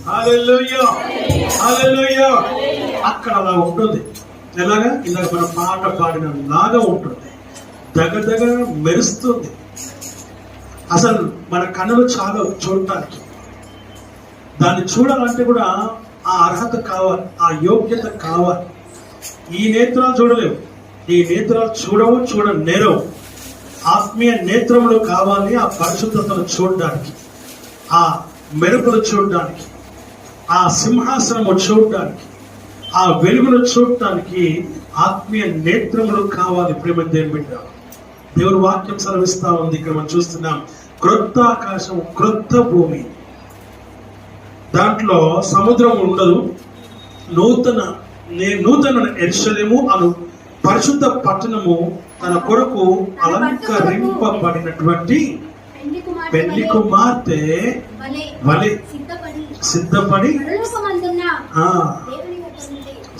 హల్లెలూయా హల్లెలూయా. అక్కడ అలా ఉంటుంది. ఎలాగా? ఇందాక మన పాట పాడిన లాగా ఉంటుంది. దగ్గర మెరుస్తుంది. అసలు మన కన్నులు చాలా చూడటానికి, దాన్ని చూడాలంటే కూడా ఆ అర్హత కావాలి, ఆ యోగ్యత కావాలి. ఈ నేత్రాలు చూడలేవు, ఈ నేత్రాలు చూడవు, చూడనేరవు. ఆత్మీయ నేత్రములు కావాలి ఆ పరిశుద్ధతను చూడడానికి, ఆ మెరుపులు చూడడానికి, ఆ సింహాసనము చూడడానికి, ఆ వెలుగును చూడటానికి ఆత్మీయ నేత్రములు కావాలి. ప్రేమ దేవుని బిడ్డ, దేవుని వాక్యం సెలవిస్తా ఉంది. ఇక్కడ మనం చూస్తున్నాం, క్రొత్త ఆకాశం, క్రొత్త భూమి, దాంట్లో సముద్రం ఉండదు. నూతన యెరూషలేము అను పరిశుద్ధ పట్టణము తన కొరకు అలంకరింపబడినటువంటి పెళ్లి కుమార్తె వలె సిద్ధపడి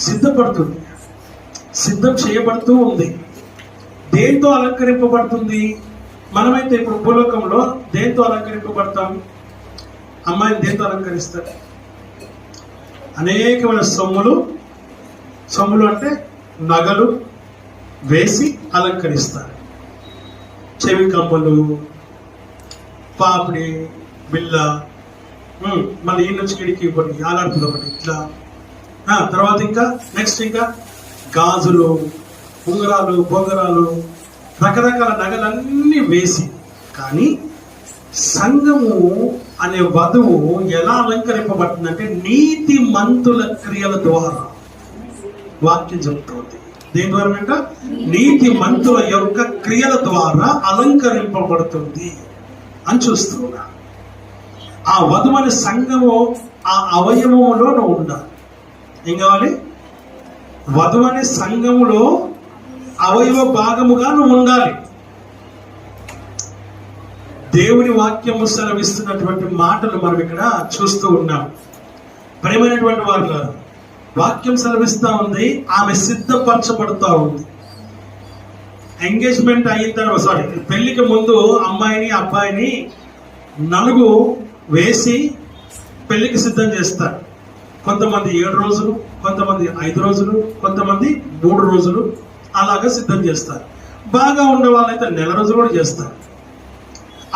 సిద్ధపడుతుంది, సిద్ధం చేయబడుతూ ఉంది. దేంతో అలంకరింపబడుతుంది? మనమైతే ఇప్పుడు భూలోకంలో దేంతో అలంకరింపబడతాం? అమ్మాయిని దేంతో అలంకరిస్తారు? అనేకమైన సొమ్ములు అంటే నగలు వేసి అలంకరిస్తారు. చెవి కమ్మలు, పాపిడి బిల్ల, మళ్ళీ ఈ నుంచి కిడికి ఒకటి ఆలాడుతుంది ఒకటి ఇట్లా. తర్వాత ఇంకా నెక్స్ట్ ఇంకా గాజులు, ఉంగరాలు, బొంగరాలు, రకరకాల నగలన్నీ వేసి. కానీ సంఘము అనే వధువు ఎలా అలంకరింపబడుతుందంటే నీతి మంతుల క్రియల ద్వారా. వాక్యం చెప్తుంది దేని ద్వారా అంట? నీతి మంతుల యొక్క క్రియల ద్వారా అలంకరింపబడుతుంది అని చూస్తున్నా. ఆ వధువు అనే సంఘము ఆ అవయవములో ఉండాలి. ఏం కావాలి? వధువు అనే సంఘములో అవయవ భాగముగా నువ్వు ఉండాలి. దేవుని వాక్యము సెలవిస్తున్నటువంటి మాటలు మనం ఇక్కడ చూస్తూ ఉన్నాం. ప్రేమైనటువంటి వారు, వాక్యం సెలవిస్తా ఉంది, ఆమె సిద్ధపరచబడుతూ ఉంది. ఎంగేజ్మెంట్ అయిన తర్వాత, పెళ్లికి ముందు అమ్మాయిని అబ్బాయిని నలుగు వేసి పెళ్లికి సిద్ధం చేస్తారు. కొంతమంది 7 రోజులు, కొంతమంది 5 రోజులు, కొంతమంది 3 రోజులు అలాగా సిద్ధం చేస్తారు. బాగా ఉండే వాళ్ళైతే 1 నెల రోజులు కూడా చేస్తారు.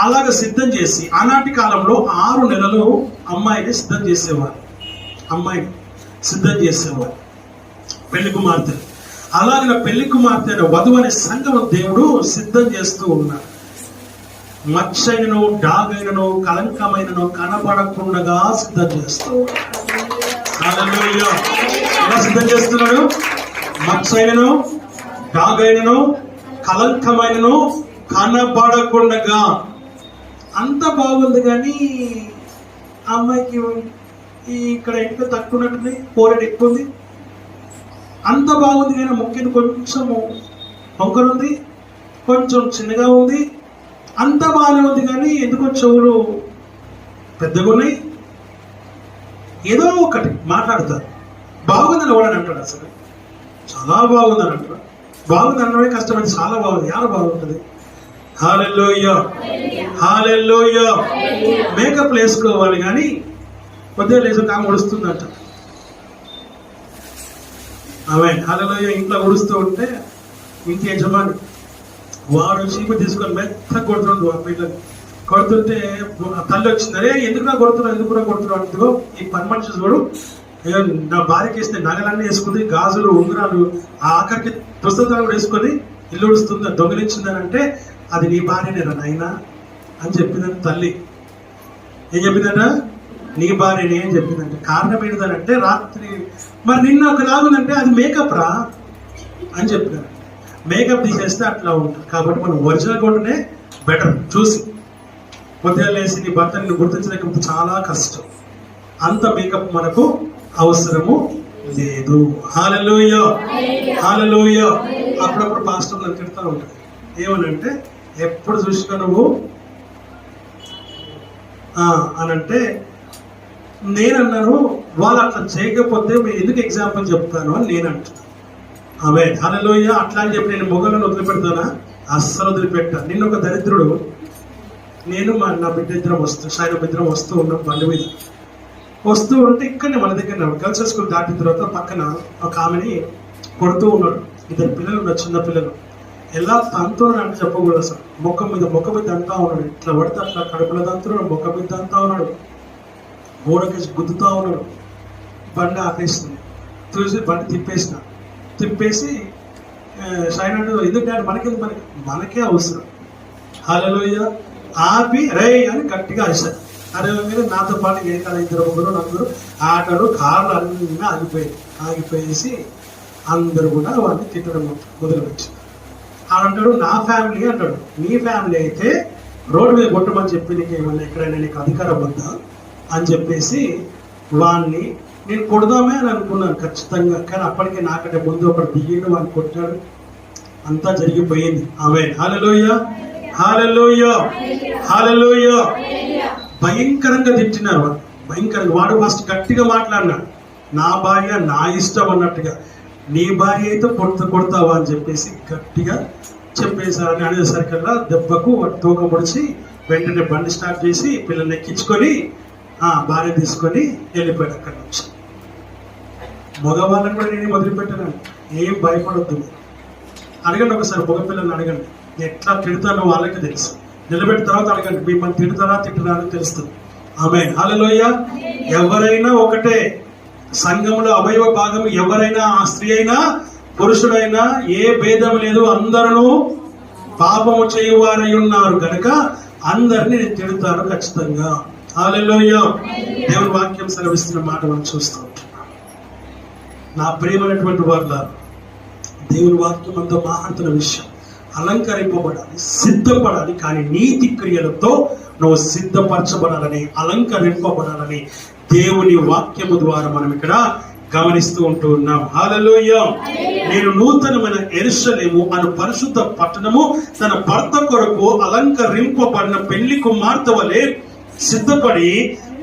అలాగ సిద్ధం చేసి ఆనాటి కాలంలో 6 నెలలు అమ్మాయిని సిద్ధం చేసేవారు. అమ్మాయిని సిద్ధం చేసేవారు పెళ్లి కుమార్తె. అలాగే పెళ్లి కుమార్తె వధువు అనే సంఘం దేవుడు సిద్ధం చేస్తూ ఉన్నాడు. మచ్చైనను, డాగైనను, కలంకమైనను కనపడకుండా సిద్ధం చేస్తూ ఎలా సిద్ధం చేస్తున్నాడు? మచ్చైనను, డాగైనను, కలంకమైనను కనపడకుండా. అంత బాగుంది కానీ అమ్మాయికి ఇక్కడ ఎక్కువ తక్కువ ఉన్నట్టుంది, పోరెడ్ ఎక్కువ ఉంది. అంత బాగుంది కానీ ముఖ్యంగా కొంచెము వంకరుంది, కొంచెం చిన్నగా ఉంది. అంత బాగానే ఉంది కానీ ఎందుకో చెవులు పెద్దగా ఉన్నాయి. ఏదో ఒకటి మాట్లాడతారు. బాగుందని ఎవడని అంటాడు? అసలు చాలా బాగుందని అంటాడు. బాగుంది అనడమే కష్టమైంది. చాలా బాగుంది, ఎలా బాగుంటుంది? హల్లెలూయా, హల్లెలూయా. మేకప్ వేసుకోవాలి కానీ కొద్దిగా లేచో కామ ఉడుస్తుందంట. ఆమె హల్లెలూయా. ఇంట్లో ఉడుస్తూ ఉంటే ఇంటి యజమాని వాడు చీపు తీసుకొని మెత్త కొడుతుండు. ఆ పిల్లలు కొడుతుంటే తల్లి వచ్చింది, అరే ఎందుకురా కొడుతున్నావు, ఎందుకురా కొడుతున్నావు అంటూ ఈ పని మనిషి చూడు నా భార్యకి వేస్తే నగలన్నీ వేసుకుంది, గాజులు, ఉంగరాలు, ఆఖరికి పుస్తకాలు కూడా వేసుకొని ఇల్లు ఉడుస్తుంది, దొంగిలించిందని అంటే అది నీ భార్యనేరా నాయనా అని చెప్పిందంట తల్లి. ఏం చెప్పిందట? నీ భార్యనే అని చెప్పిందంట. కారణం ఏంటిదనంటే రాత్రి మరి నిన్న ఒకలాగుందంటే అది మేకప్ రా అని చెప్పినారు. మేకప్ తీసేస్తే అట్లా ఉంటుంది. కాబట్టి మనం ఒరిజినల్ కొంటనే బెటర్. చూసి పొద్దుగా లేసి నీ భర్తని గుర్తించలేకపోతే చాలా కష్టం. అంత మేకప్ మనకు అవసరము లేదు. హల్లెలూయా, హల్లెలూయా. అప్పుడప్పుడు పాస్టర్లు తిడుతూ ఉంటారు. ఏమనంటే ఎప్పుడు చూసినా నువ్వు అనంటే నేనన్నాను వాళ్ళు అట్లా చేయకపోతే మీరు ఎందుకు ఎగ్జాంపుల్ చెప్తాను అని నేను అంటున్నాను. ఆమె హల్లెలూయా. అట్లా అని చెప్పి నేను మొగలను వదిలిపెడతానా? అస్సలు వదిలిపెట్టా. నిన్న ఒక దరిద్రుడు, నేను నా బిడ్డ ఇద్దరం వస్తూ ఉన్నాం బండి మీద. వస్తూ ఉంటే ఇక్కడనే మన దగ్గర గర్ల్స్ స్కూల్ దాటిన తర్వాత పక్కన ఒక ఆమెని కొడుతూ ఉన్నాడు. 2 పిల్లలు ఉన్నారు, చిన్న పిల్లలు. ఎలా తంతున్నాడు అంటే చెప్పకూడదు అసలు. మొక్క మీద అంతా ఉన్నాడు. ఇట్లా పడితే అట్లా కడుపులో తంతున్నాడు, మొక్క మీద అంతా ఉన్నాడు, గోడకేసి గుద్దుతా ఉన్నాడు. బండి ఆపేస్తుంది. చూసి బండి తిప్పేసి సైలెంట్ ఎందుకంటే మనకే అవసరం. హల్లెలూయా. ఆపి రే అని గట్టిగా అరిశారు. అరే మీరు నాతో పాటు ఏ కాదు 2 ముగ్గురు నలుగురు ఆటలు కార్లు అన్నీ ఆగిపోయేసి అందరూ కూడా వాడిని తిట్టడం మొదలుపెట్టారు. అంటాడు నా ఫ్యామిలీ అంటాడు. నీ ఫ్యామిలీ అయితే రోడ్డు మీద కొట్టమని చెప్పి నీకు ఏమన్నా ఎక్కడైనా నీకు అధికారం ఉందా అని చెప్పేసి వాడిని నేను కొడదామే అని అనుకున్నాను ఖచ్చితంగా. కానీ అప్పటికే నాకంటే ముందు ఒకటి దిగిండు, వాడిని కొట్టాడు. అంతా జరిగిపోయింది. ఆమేన్. హల్లెలూయా, హల్లెలూయా, హల్లెలూయా. భయంకరంగా తిట్టినారు వాడు, భయంకరంగా. వాడు ఫస్ట్ గట్టిగా మాట్లాడినాడు, నా భార్య నా ఇష్టం అన్నట్టుగా. నీ భార్య అయితే కొడతావా అని చెప్పేసి గట్టిగా చెప్పేసారని అనేసరికల్లా దెబ్బకు వాడు తోక పొడిచి వెంటనే బండి స్టార్ట్ చేసి పిల్లల్ని ఎక్కించుకొని భార్య తీసుకొని వెళ్ళిపోయాడు అక్కడి నుంచి. మగవాళ్ళని కూడా నేను వదిలిపెట్టాను. ఏం భయపడొద్దు. అడగండి ఒకసారి, మగ పిల్లల్ని అడగండి, ఎట్లా తిడతానో వాళ్ళకి తెలుసు. నిలబెట్టిన తర్వాత అడగండి, మిమ్మల్ని తిడతారా తిట్టరా అని తెలుస్తుంది. ఆమేన్, హల్లెలూయా. ఎవరైనా ఒకటే, సంఘంలో అవయవ భాగం ఎవరైనా, ఆ స్త్రీ అయినా పురుషుడైనా ఏ భేదం లేదు, అందరూ పాపము చేయువారై ఉన్నారు కనుక అందరినీ నేను తిడతాను ఖచ్చితంగా. హల్లెలూయా. దేవుని వాక్యం సెలవిస్తున్న మాట మనం చూస్తూ ఉంటున్నాం. నా ప్రియమైనటువంటి వాళ్ళ, దేవుని వాక్యం అంత మహత్తర విషయం. అలంకరింపబడాలి, సిద్ధపడాలి, కానీ నీతి క్రియలతో నువ్వు సిద్ధపరచబడాలని, అలంకరింపబడాలని దేవుని వాక్యము ద్వారా మనం ఇక్కడ గమనిస్తూ ఉంటూ ఉన్నాం. హల్లెలూయా. నేను నూతనమైన యెరూషలేము అను పరిశుద్ధ పట్టణము తన భర్త కొరకు అలంకరింపబడిన పెళ్లి కుమార్తె వలె సిద్ధపడి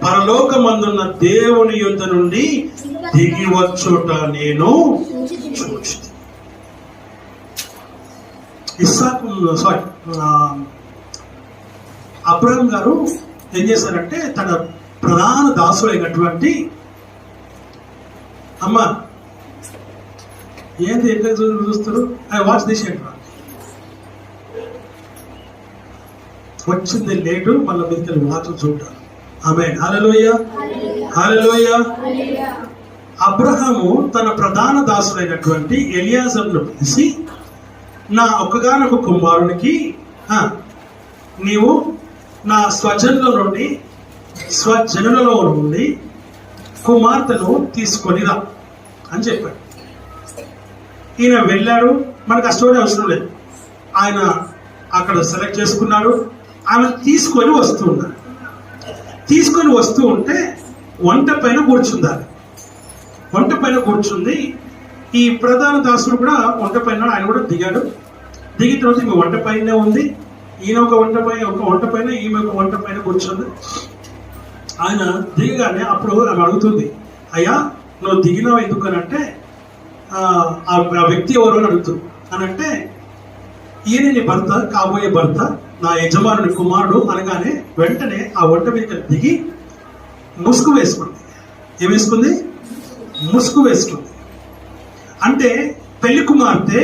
పరలోకమందున్న దేవుని యొద్ద నుండి దిగి వచ్చుట నేను చూచి. అబ్రహాం గారు ఏం చేశారంటే, తన ప్రధాన దాసుడైనటువంటి అమ్మ ఏంటి ఎక్కడ చూస్తారు, ఐ వాచ్ దిస్ ఏంటి వచ్చింది లేటు, మళ్ళీ మీదకి వాచ్ చూడాలి. ఆమేన్, హల్లెలూయా, హల్లెలూయా. అబ్రహాము తన ప్రధాన దాసుడైనటువంటి ఎలియాజరును పిలిచి, నా ఒక్కగానొక కుమారునికి నీవు నా స్వజనులలో నుండి కుమార్తెను తీసుకొని రా అని చెప్పాడు. ఈయన వెళ్ళాడు. మనకు ఆ స్టోరీ అవసరం లేదు. ఆయన అక్కడ సెలెక్ట్ చేసుకున్నాడు. ఆమె తీసుకొని వస్తూ ఉంటే వంట పైన కూర్చుందాలి. వంట పైన కూర్చుంది. ఈ ప్రధాన దాసుడు కూడా వంట పైన, ఆయన కూడా దిగాడు. దిగిన తర్వాత ఈమె వంట పైనే ఉంది. ఈయన ఒక వంట పైన ఈమె ఒక వంట పైన కూర్చుంది. ఆయన దిగగానే అప్పుడు ఆమె అడుగుతుంది, అయ్యా నువ్వు దిగినావు ఎందుకనంటే, ఆ వ్యక్తి ఎవరు అని అడుగుతుంది. అని అంటే, ఈయన నీ భర్త, కాబోయే భర్త, నా యజమానుని కుమారుడు అనగానే వెంటనే ఆ వంట మీద దిగి ముసుగు వేసుకుంది. ఏం వేసుకుంది? ముసుగు వేసుకుంది. అంటే పెళ్లి కుమార్తె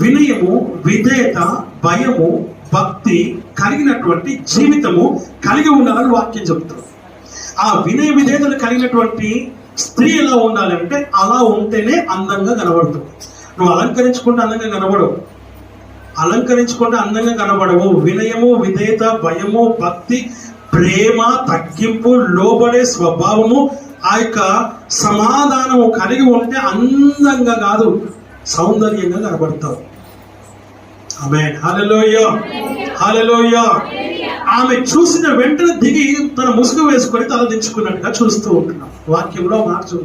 వినయము, విధేయత, భయము, భక్తి కలిగినటువంటి జీవితము కలిగి ఉండాలని వాక్యం చెప్తుంది. ఆ వినయ విధేయతలు కలిగినటువంటి స్త్రీ ఎలా ఉండాలంటే, అలా ఉంటేనే అందంగా కనబడుతుంది. నువ్వు అలంకరించుకుంటే అందంగా కనబడవు. వినయము, విధేయత, భయము, భక్తి, ప్రేమ, తగ్గింపు, లోబడే స్వభావము, ఆ యొక్క సమాధానము కలిగి ఉంటే అందంగా కాదు, సౌందర్యంగా కనబడతావు. ఆమేన్, హల్లెలూయా, హల్లెలూయా. ఆమె చూసిన వెంటనే దిగి తన ముసుగు వేసుకొని తల దించుకున్నట్టుగా చూస్తూ ఉంటున్నాం. వాక్యంలో మార్చు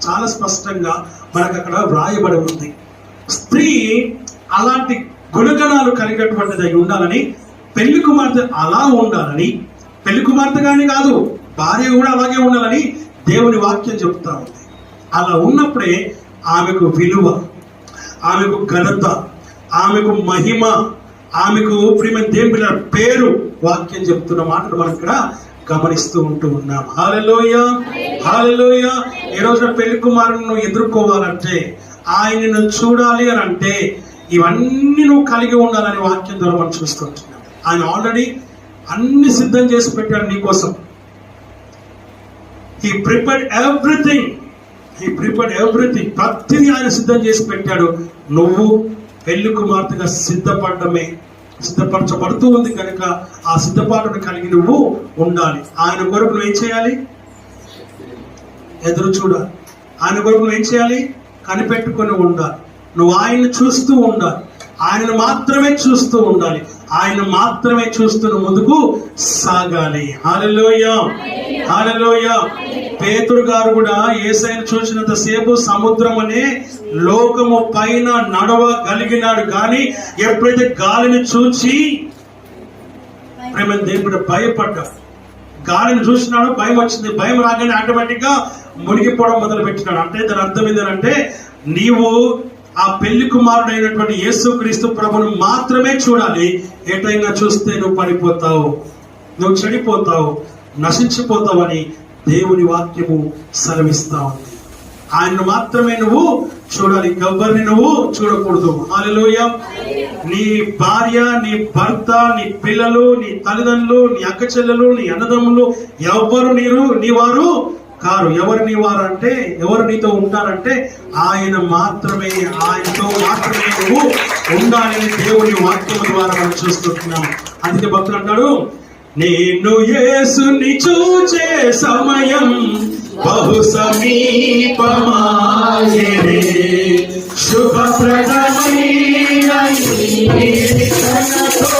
చాలా స్పష్టంగా మనకు అక్కడ వ్రాయబడి ఉంది. స్త్రీ అలాంటి గుణగణాలు కలిగినటువంటిది అయి ఉండాలని, పెళ్లి కుమార్తె అలా ఉండాలని, పెళ్లి కుమార్తెగానే కాదు భార్య కూడా అలాగే ఉండాలని దేవుని వాక్యం చెప్తా ఉంది. అలా ఉన్నప్పుడే ఆమెకు విలువ, ఆమెకు ఘనత, ఆమెకు మహిమ, ఆమెకు ప్రియమైన దేవుని పేరు వాక్యం చెప్తున్న మాటలు మనం ఇక్కడ గమనిస్తూ ఉంటూ ఉన్నాం. హల్లెలూయా, హల్లెలూయా. ఈ రోజున పెళ్లి కుమారుని ఎదుర్కోవాలంటే, ఆయనను చూడాలి అని అంటే, ఇవన్నీ నువ్వు కలిగి ఉండాలని వాక్యం ద్వారా మనం చూస్తుంటున్నాం. ఆయన ఆల్రెడీ అన్ని సిద్ధం చేసి పెట్టాడు నీ కోసం. He prepared everything. ప్రతిదీ ఆయన సిద్ధం చేసి పెట్టాడు. నువ్వు పెళ్లి కుమార్తెగా సిద్ధపరచబడుతూ ఉంది కనుక ఆ సిద్ధపాటును కలిగి నువ్వు ఉండాలి. ఆయన కొరకు నువ్వు ఏం చేయాలి? ఎదురు చూడాలి. ఆయన కొరకు నువ్వు ఏం చేయాలి? కనిపెట్టుకొని ఉండాలి. నువ్వు ఆయన్ని చూస్తూ ఉండాలి. ఆయనను మాత్రమే చూస్తూ ఉండాలి. ఆయన మాత్రమే చూస్తూ ముందుకు సాగాలి. హల్లెలూయా, హల్లెలూయా. పేతురు గారు కూడా యేసయ్యను చూసినంత సేపు సముద్రం అనే లోకము పైన నడవగలిగినాడు. కానీ ఎప్పుడైతే గాలిని చూచి ప్రేమ దేవుడు భయపడ్డాడు. గాలిని చూసినాడు, భయం వచ్చింది. భయం రాగానే ఆటోమేటిక్ గా మునిగిపోవడం మొదలు పెట్టినాడు. అంటే దాని అర్థం ఏంటంటే, నీవు ఆ పెళ్లి కుమారుడైనటువంటి యేసుక్రీస్తు ప్రభును మాత్రమే చూడాలి. ఎటైనా చూస్తే నువ్వు పడిపోతావు, నువ్వు చెడిపోతావు, నశించిపోతావని దేవుని వాక్యము సెలవిస్తా ఉంది. ఆయన్ను మాత్రమే నువ్వు చూడాలి, ఇంకెవ్వరిని నువ్వు చూడకూడదు. హల్లెలూయా. నీ భార్య, నీ భర్త, నీ పిల్లలు, నీ తల్లిదండ్రులు, నీ అక్క చెల్లెలు, నీ అన్నదమ్ములు ఎవ్వరు నీ వారు కారు. ఎవరు నీ వారు అంటే, ఎవరు నీతో ఉంటారంటే ఆయన మాత్రమే, ఆయనతో మాత్రమే నువ్వు ఉండాలని దేవుని వాక్యం ద్వారా మనం చూస్తున్నాం. అందుకే భక్తులు అంటాడు, నేను యేసుని చూచే సమయం బహు సమీపమాయెనే, శుభప్రదమైన ఈ నిరీక్షణతో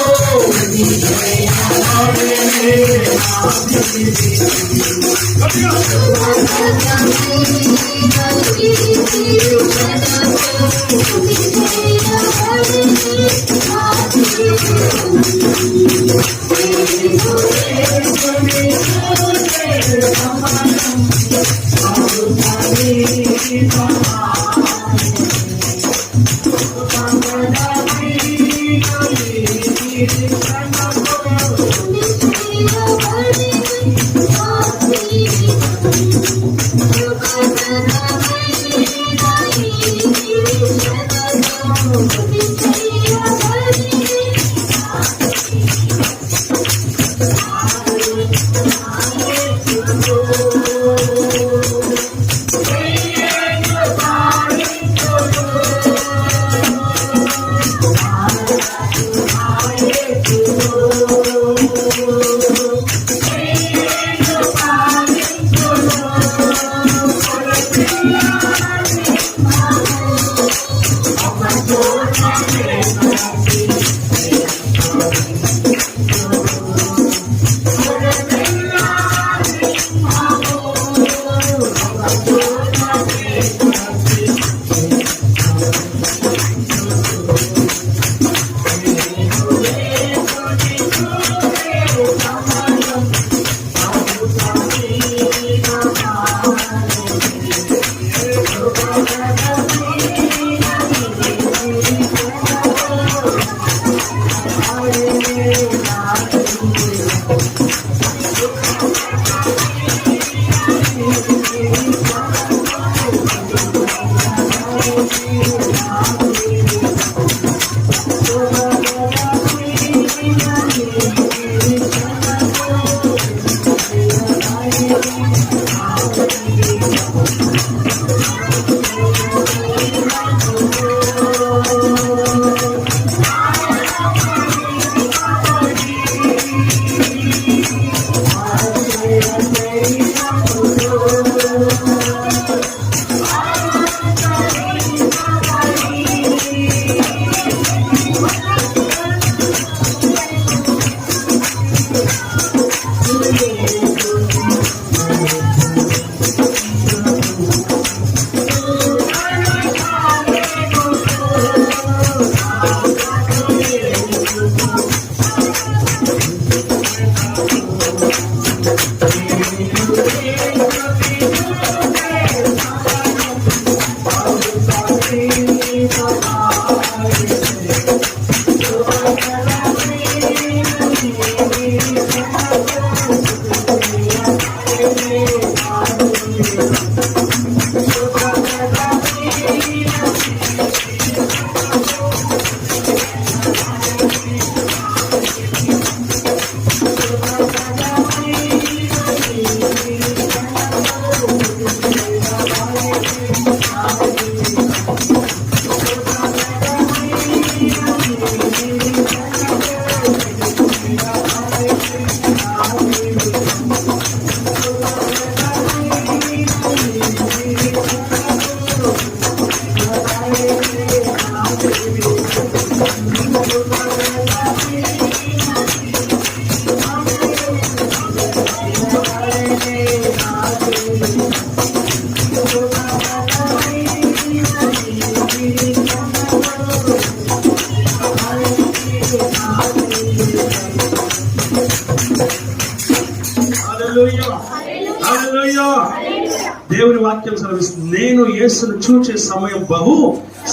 దేవుని వాక్యం సెలవిస్తుంది, నేను యేసును చూచే సమయం బహు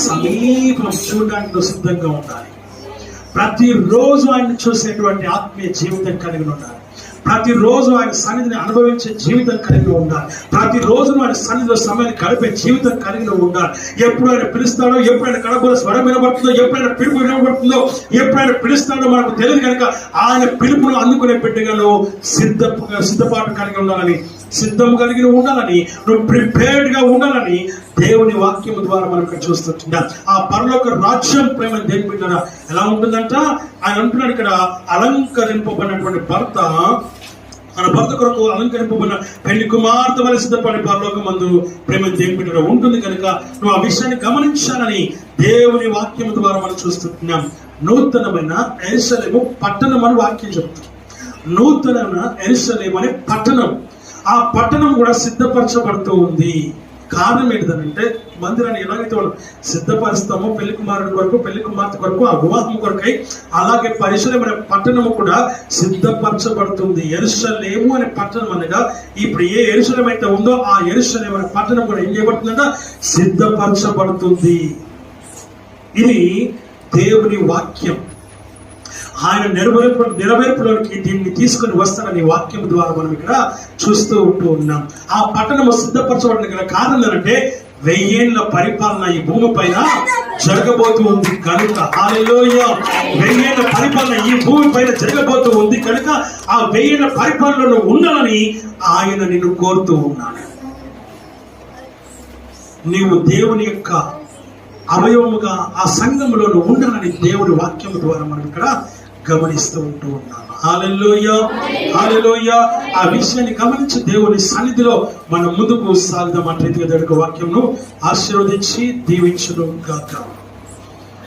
సమీపం. చూడడానికి సిద్ధంగా ఉండాలి. ప్రతిరోజు ఆయన చూసేటువంటి ఆత్మీయ జీవితం కలిగి ఉండాలి. ప్రతిరోజు ఆయన సన్నిధిని అనుభవించే జీవితం కలిగి ఉండాలి. ప్రతిరోజు ఆయన సన్నిధిలో సమయాన్ని గడిపే జీవితం కలిగి ఉండాలి. ఎప్పుడు ఆయన పిలుస్తాడో, ఎప్పుడైనా కడపలో స్వరం వినబడుతుందో, ఎప్పుడైనా పిలుపు వినబడుతుందో, ఎప్పుడైనా పిలుస్తాడో మనకు తెలియదు కనుక ఆయన పిలుపును అందుకునే బిడ్డగాను సిద్ధపాటు కలిగి ఉండాలని, సిద్ధం కలిగి ఉండాలని, నువ్వు ప్రిపేర్డ్ గా ఉండాలని దేవుని వాక్యము ద్వారా మనం ఇక్కడ చూస్తుంటున్నాం. ఆ పరలోక రాజ్యం ప్రేమ దేని బిడ్డరా ఎలా ఉంటుందంట? ఆయన అంటున్నాడు ఇక్కడ, అలంకరింపబడినటువంటి భర్త తన భర్త కొరకు అలంకరింపబడిన పెళ్లి కుమార్తె వలె సిద్ధపడి పరలోకమందు ప్రేమ దేని బిడ్డరా ఉంటుంది కనుక నువ్వు ఆ విషయాన్ని గమనించాలని దేవుని వాక్యము ద్వారా మనం చూస్తున్నాం. నూతనమైన యెరూషలేము పట్టణం అని వాక్యం చెప్తుంది. నూతనమైన యెరూషలేము అనే పట్టణం, ఆ పట్టణం కూడా సిద్ధపరచబడుతూ ఉంది. కారణం ఏంటిదనంటే, మందిరాన్ని ఎలాగైతే మనం సిద్ధపరుస్తామో పెళ్లి కుమారుడి కొరకు, పెళ్లి కుమార్తె కొరకు, ఆ వివాహం కొరకై, అలాగే యెరూషలేము అనే పట్టణము కూడా సిద్ధపరచబడుతుంది. యెరూషలేము అనే పట్టణం అనగా ఇప్పుడు ఏ యెరూషలేము అయితే ఉందో ఆ యెరూషలేము అనే పట్టణం కూడా ఏం చేయబడుతుందంట? సిద్ధపరచబడుతుంది. ఇది దేవుని వాక్యం. ఆయన నెరవేర్పులోకి దీన్ని తీసుకుని వస్తానని వాక్యం ద్వారా మనం ఇక్కడ చూస్తూ ఉంటూ ఉన్నాం. ఆ పట్టణము సిద్ధపరచబడిన గల కారణం ఏంటంటే 1000 ఏళ్ల పరిపాలన ఈ భూమి పైన జరగబోతూ ఉంది కనుక. హల్లెలూయా! 1000 ఏళ్ల పరిపాలన ఈ భూమి పైన జరగబోతూ ఉంది కనుక ఆ 1000 ఏళ్ల పరిపాలనలో ఉండాలని ఆయన నిన్ను కోరుతూ ఉన్నాడు. నీవు దేవుని యొక్క అవయవముగా ఆ సంఘములో ఉండాలని దేవుడి వాక్యం ద్వారా మనం ఇక్కడ గమనిస్తూ ఉంటూ ఉన్నాం. హల్లెలూయా! హల్లెలూయా! ఆ విషయాన్ని గమనించి దేవుని సన్నిధిలో మనం ముందుకు సాగుదాం. అట్లయితే వాక్యంను ఆశీర్వదించి దీవించును గాక.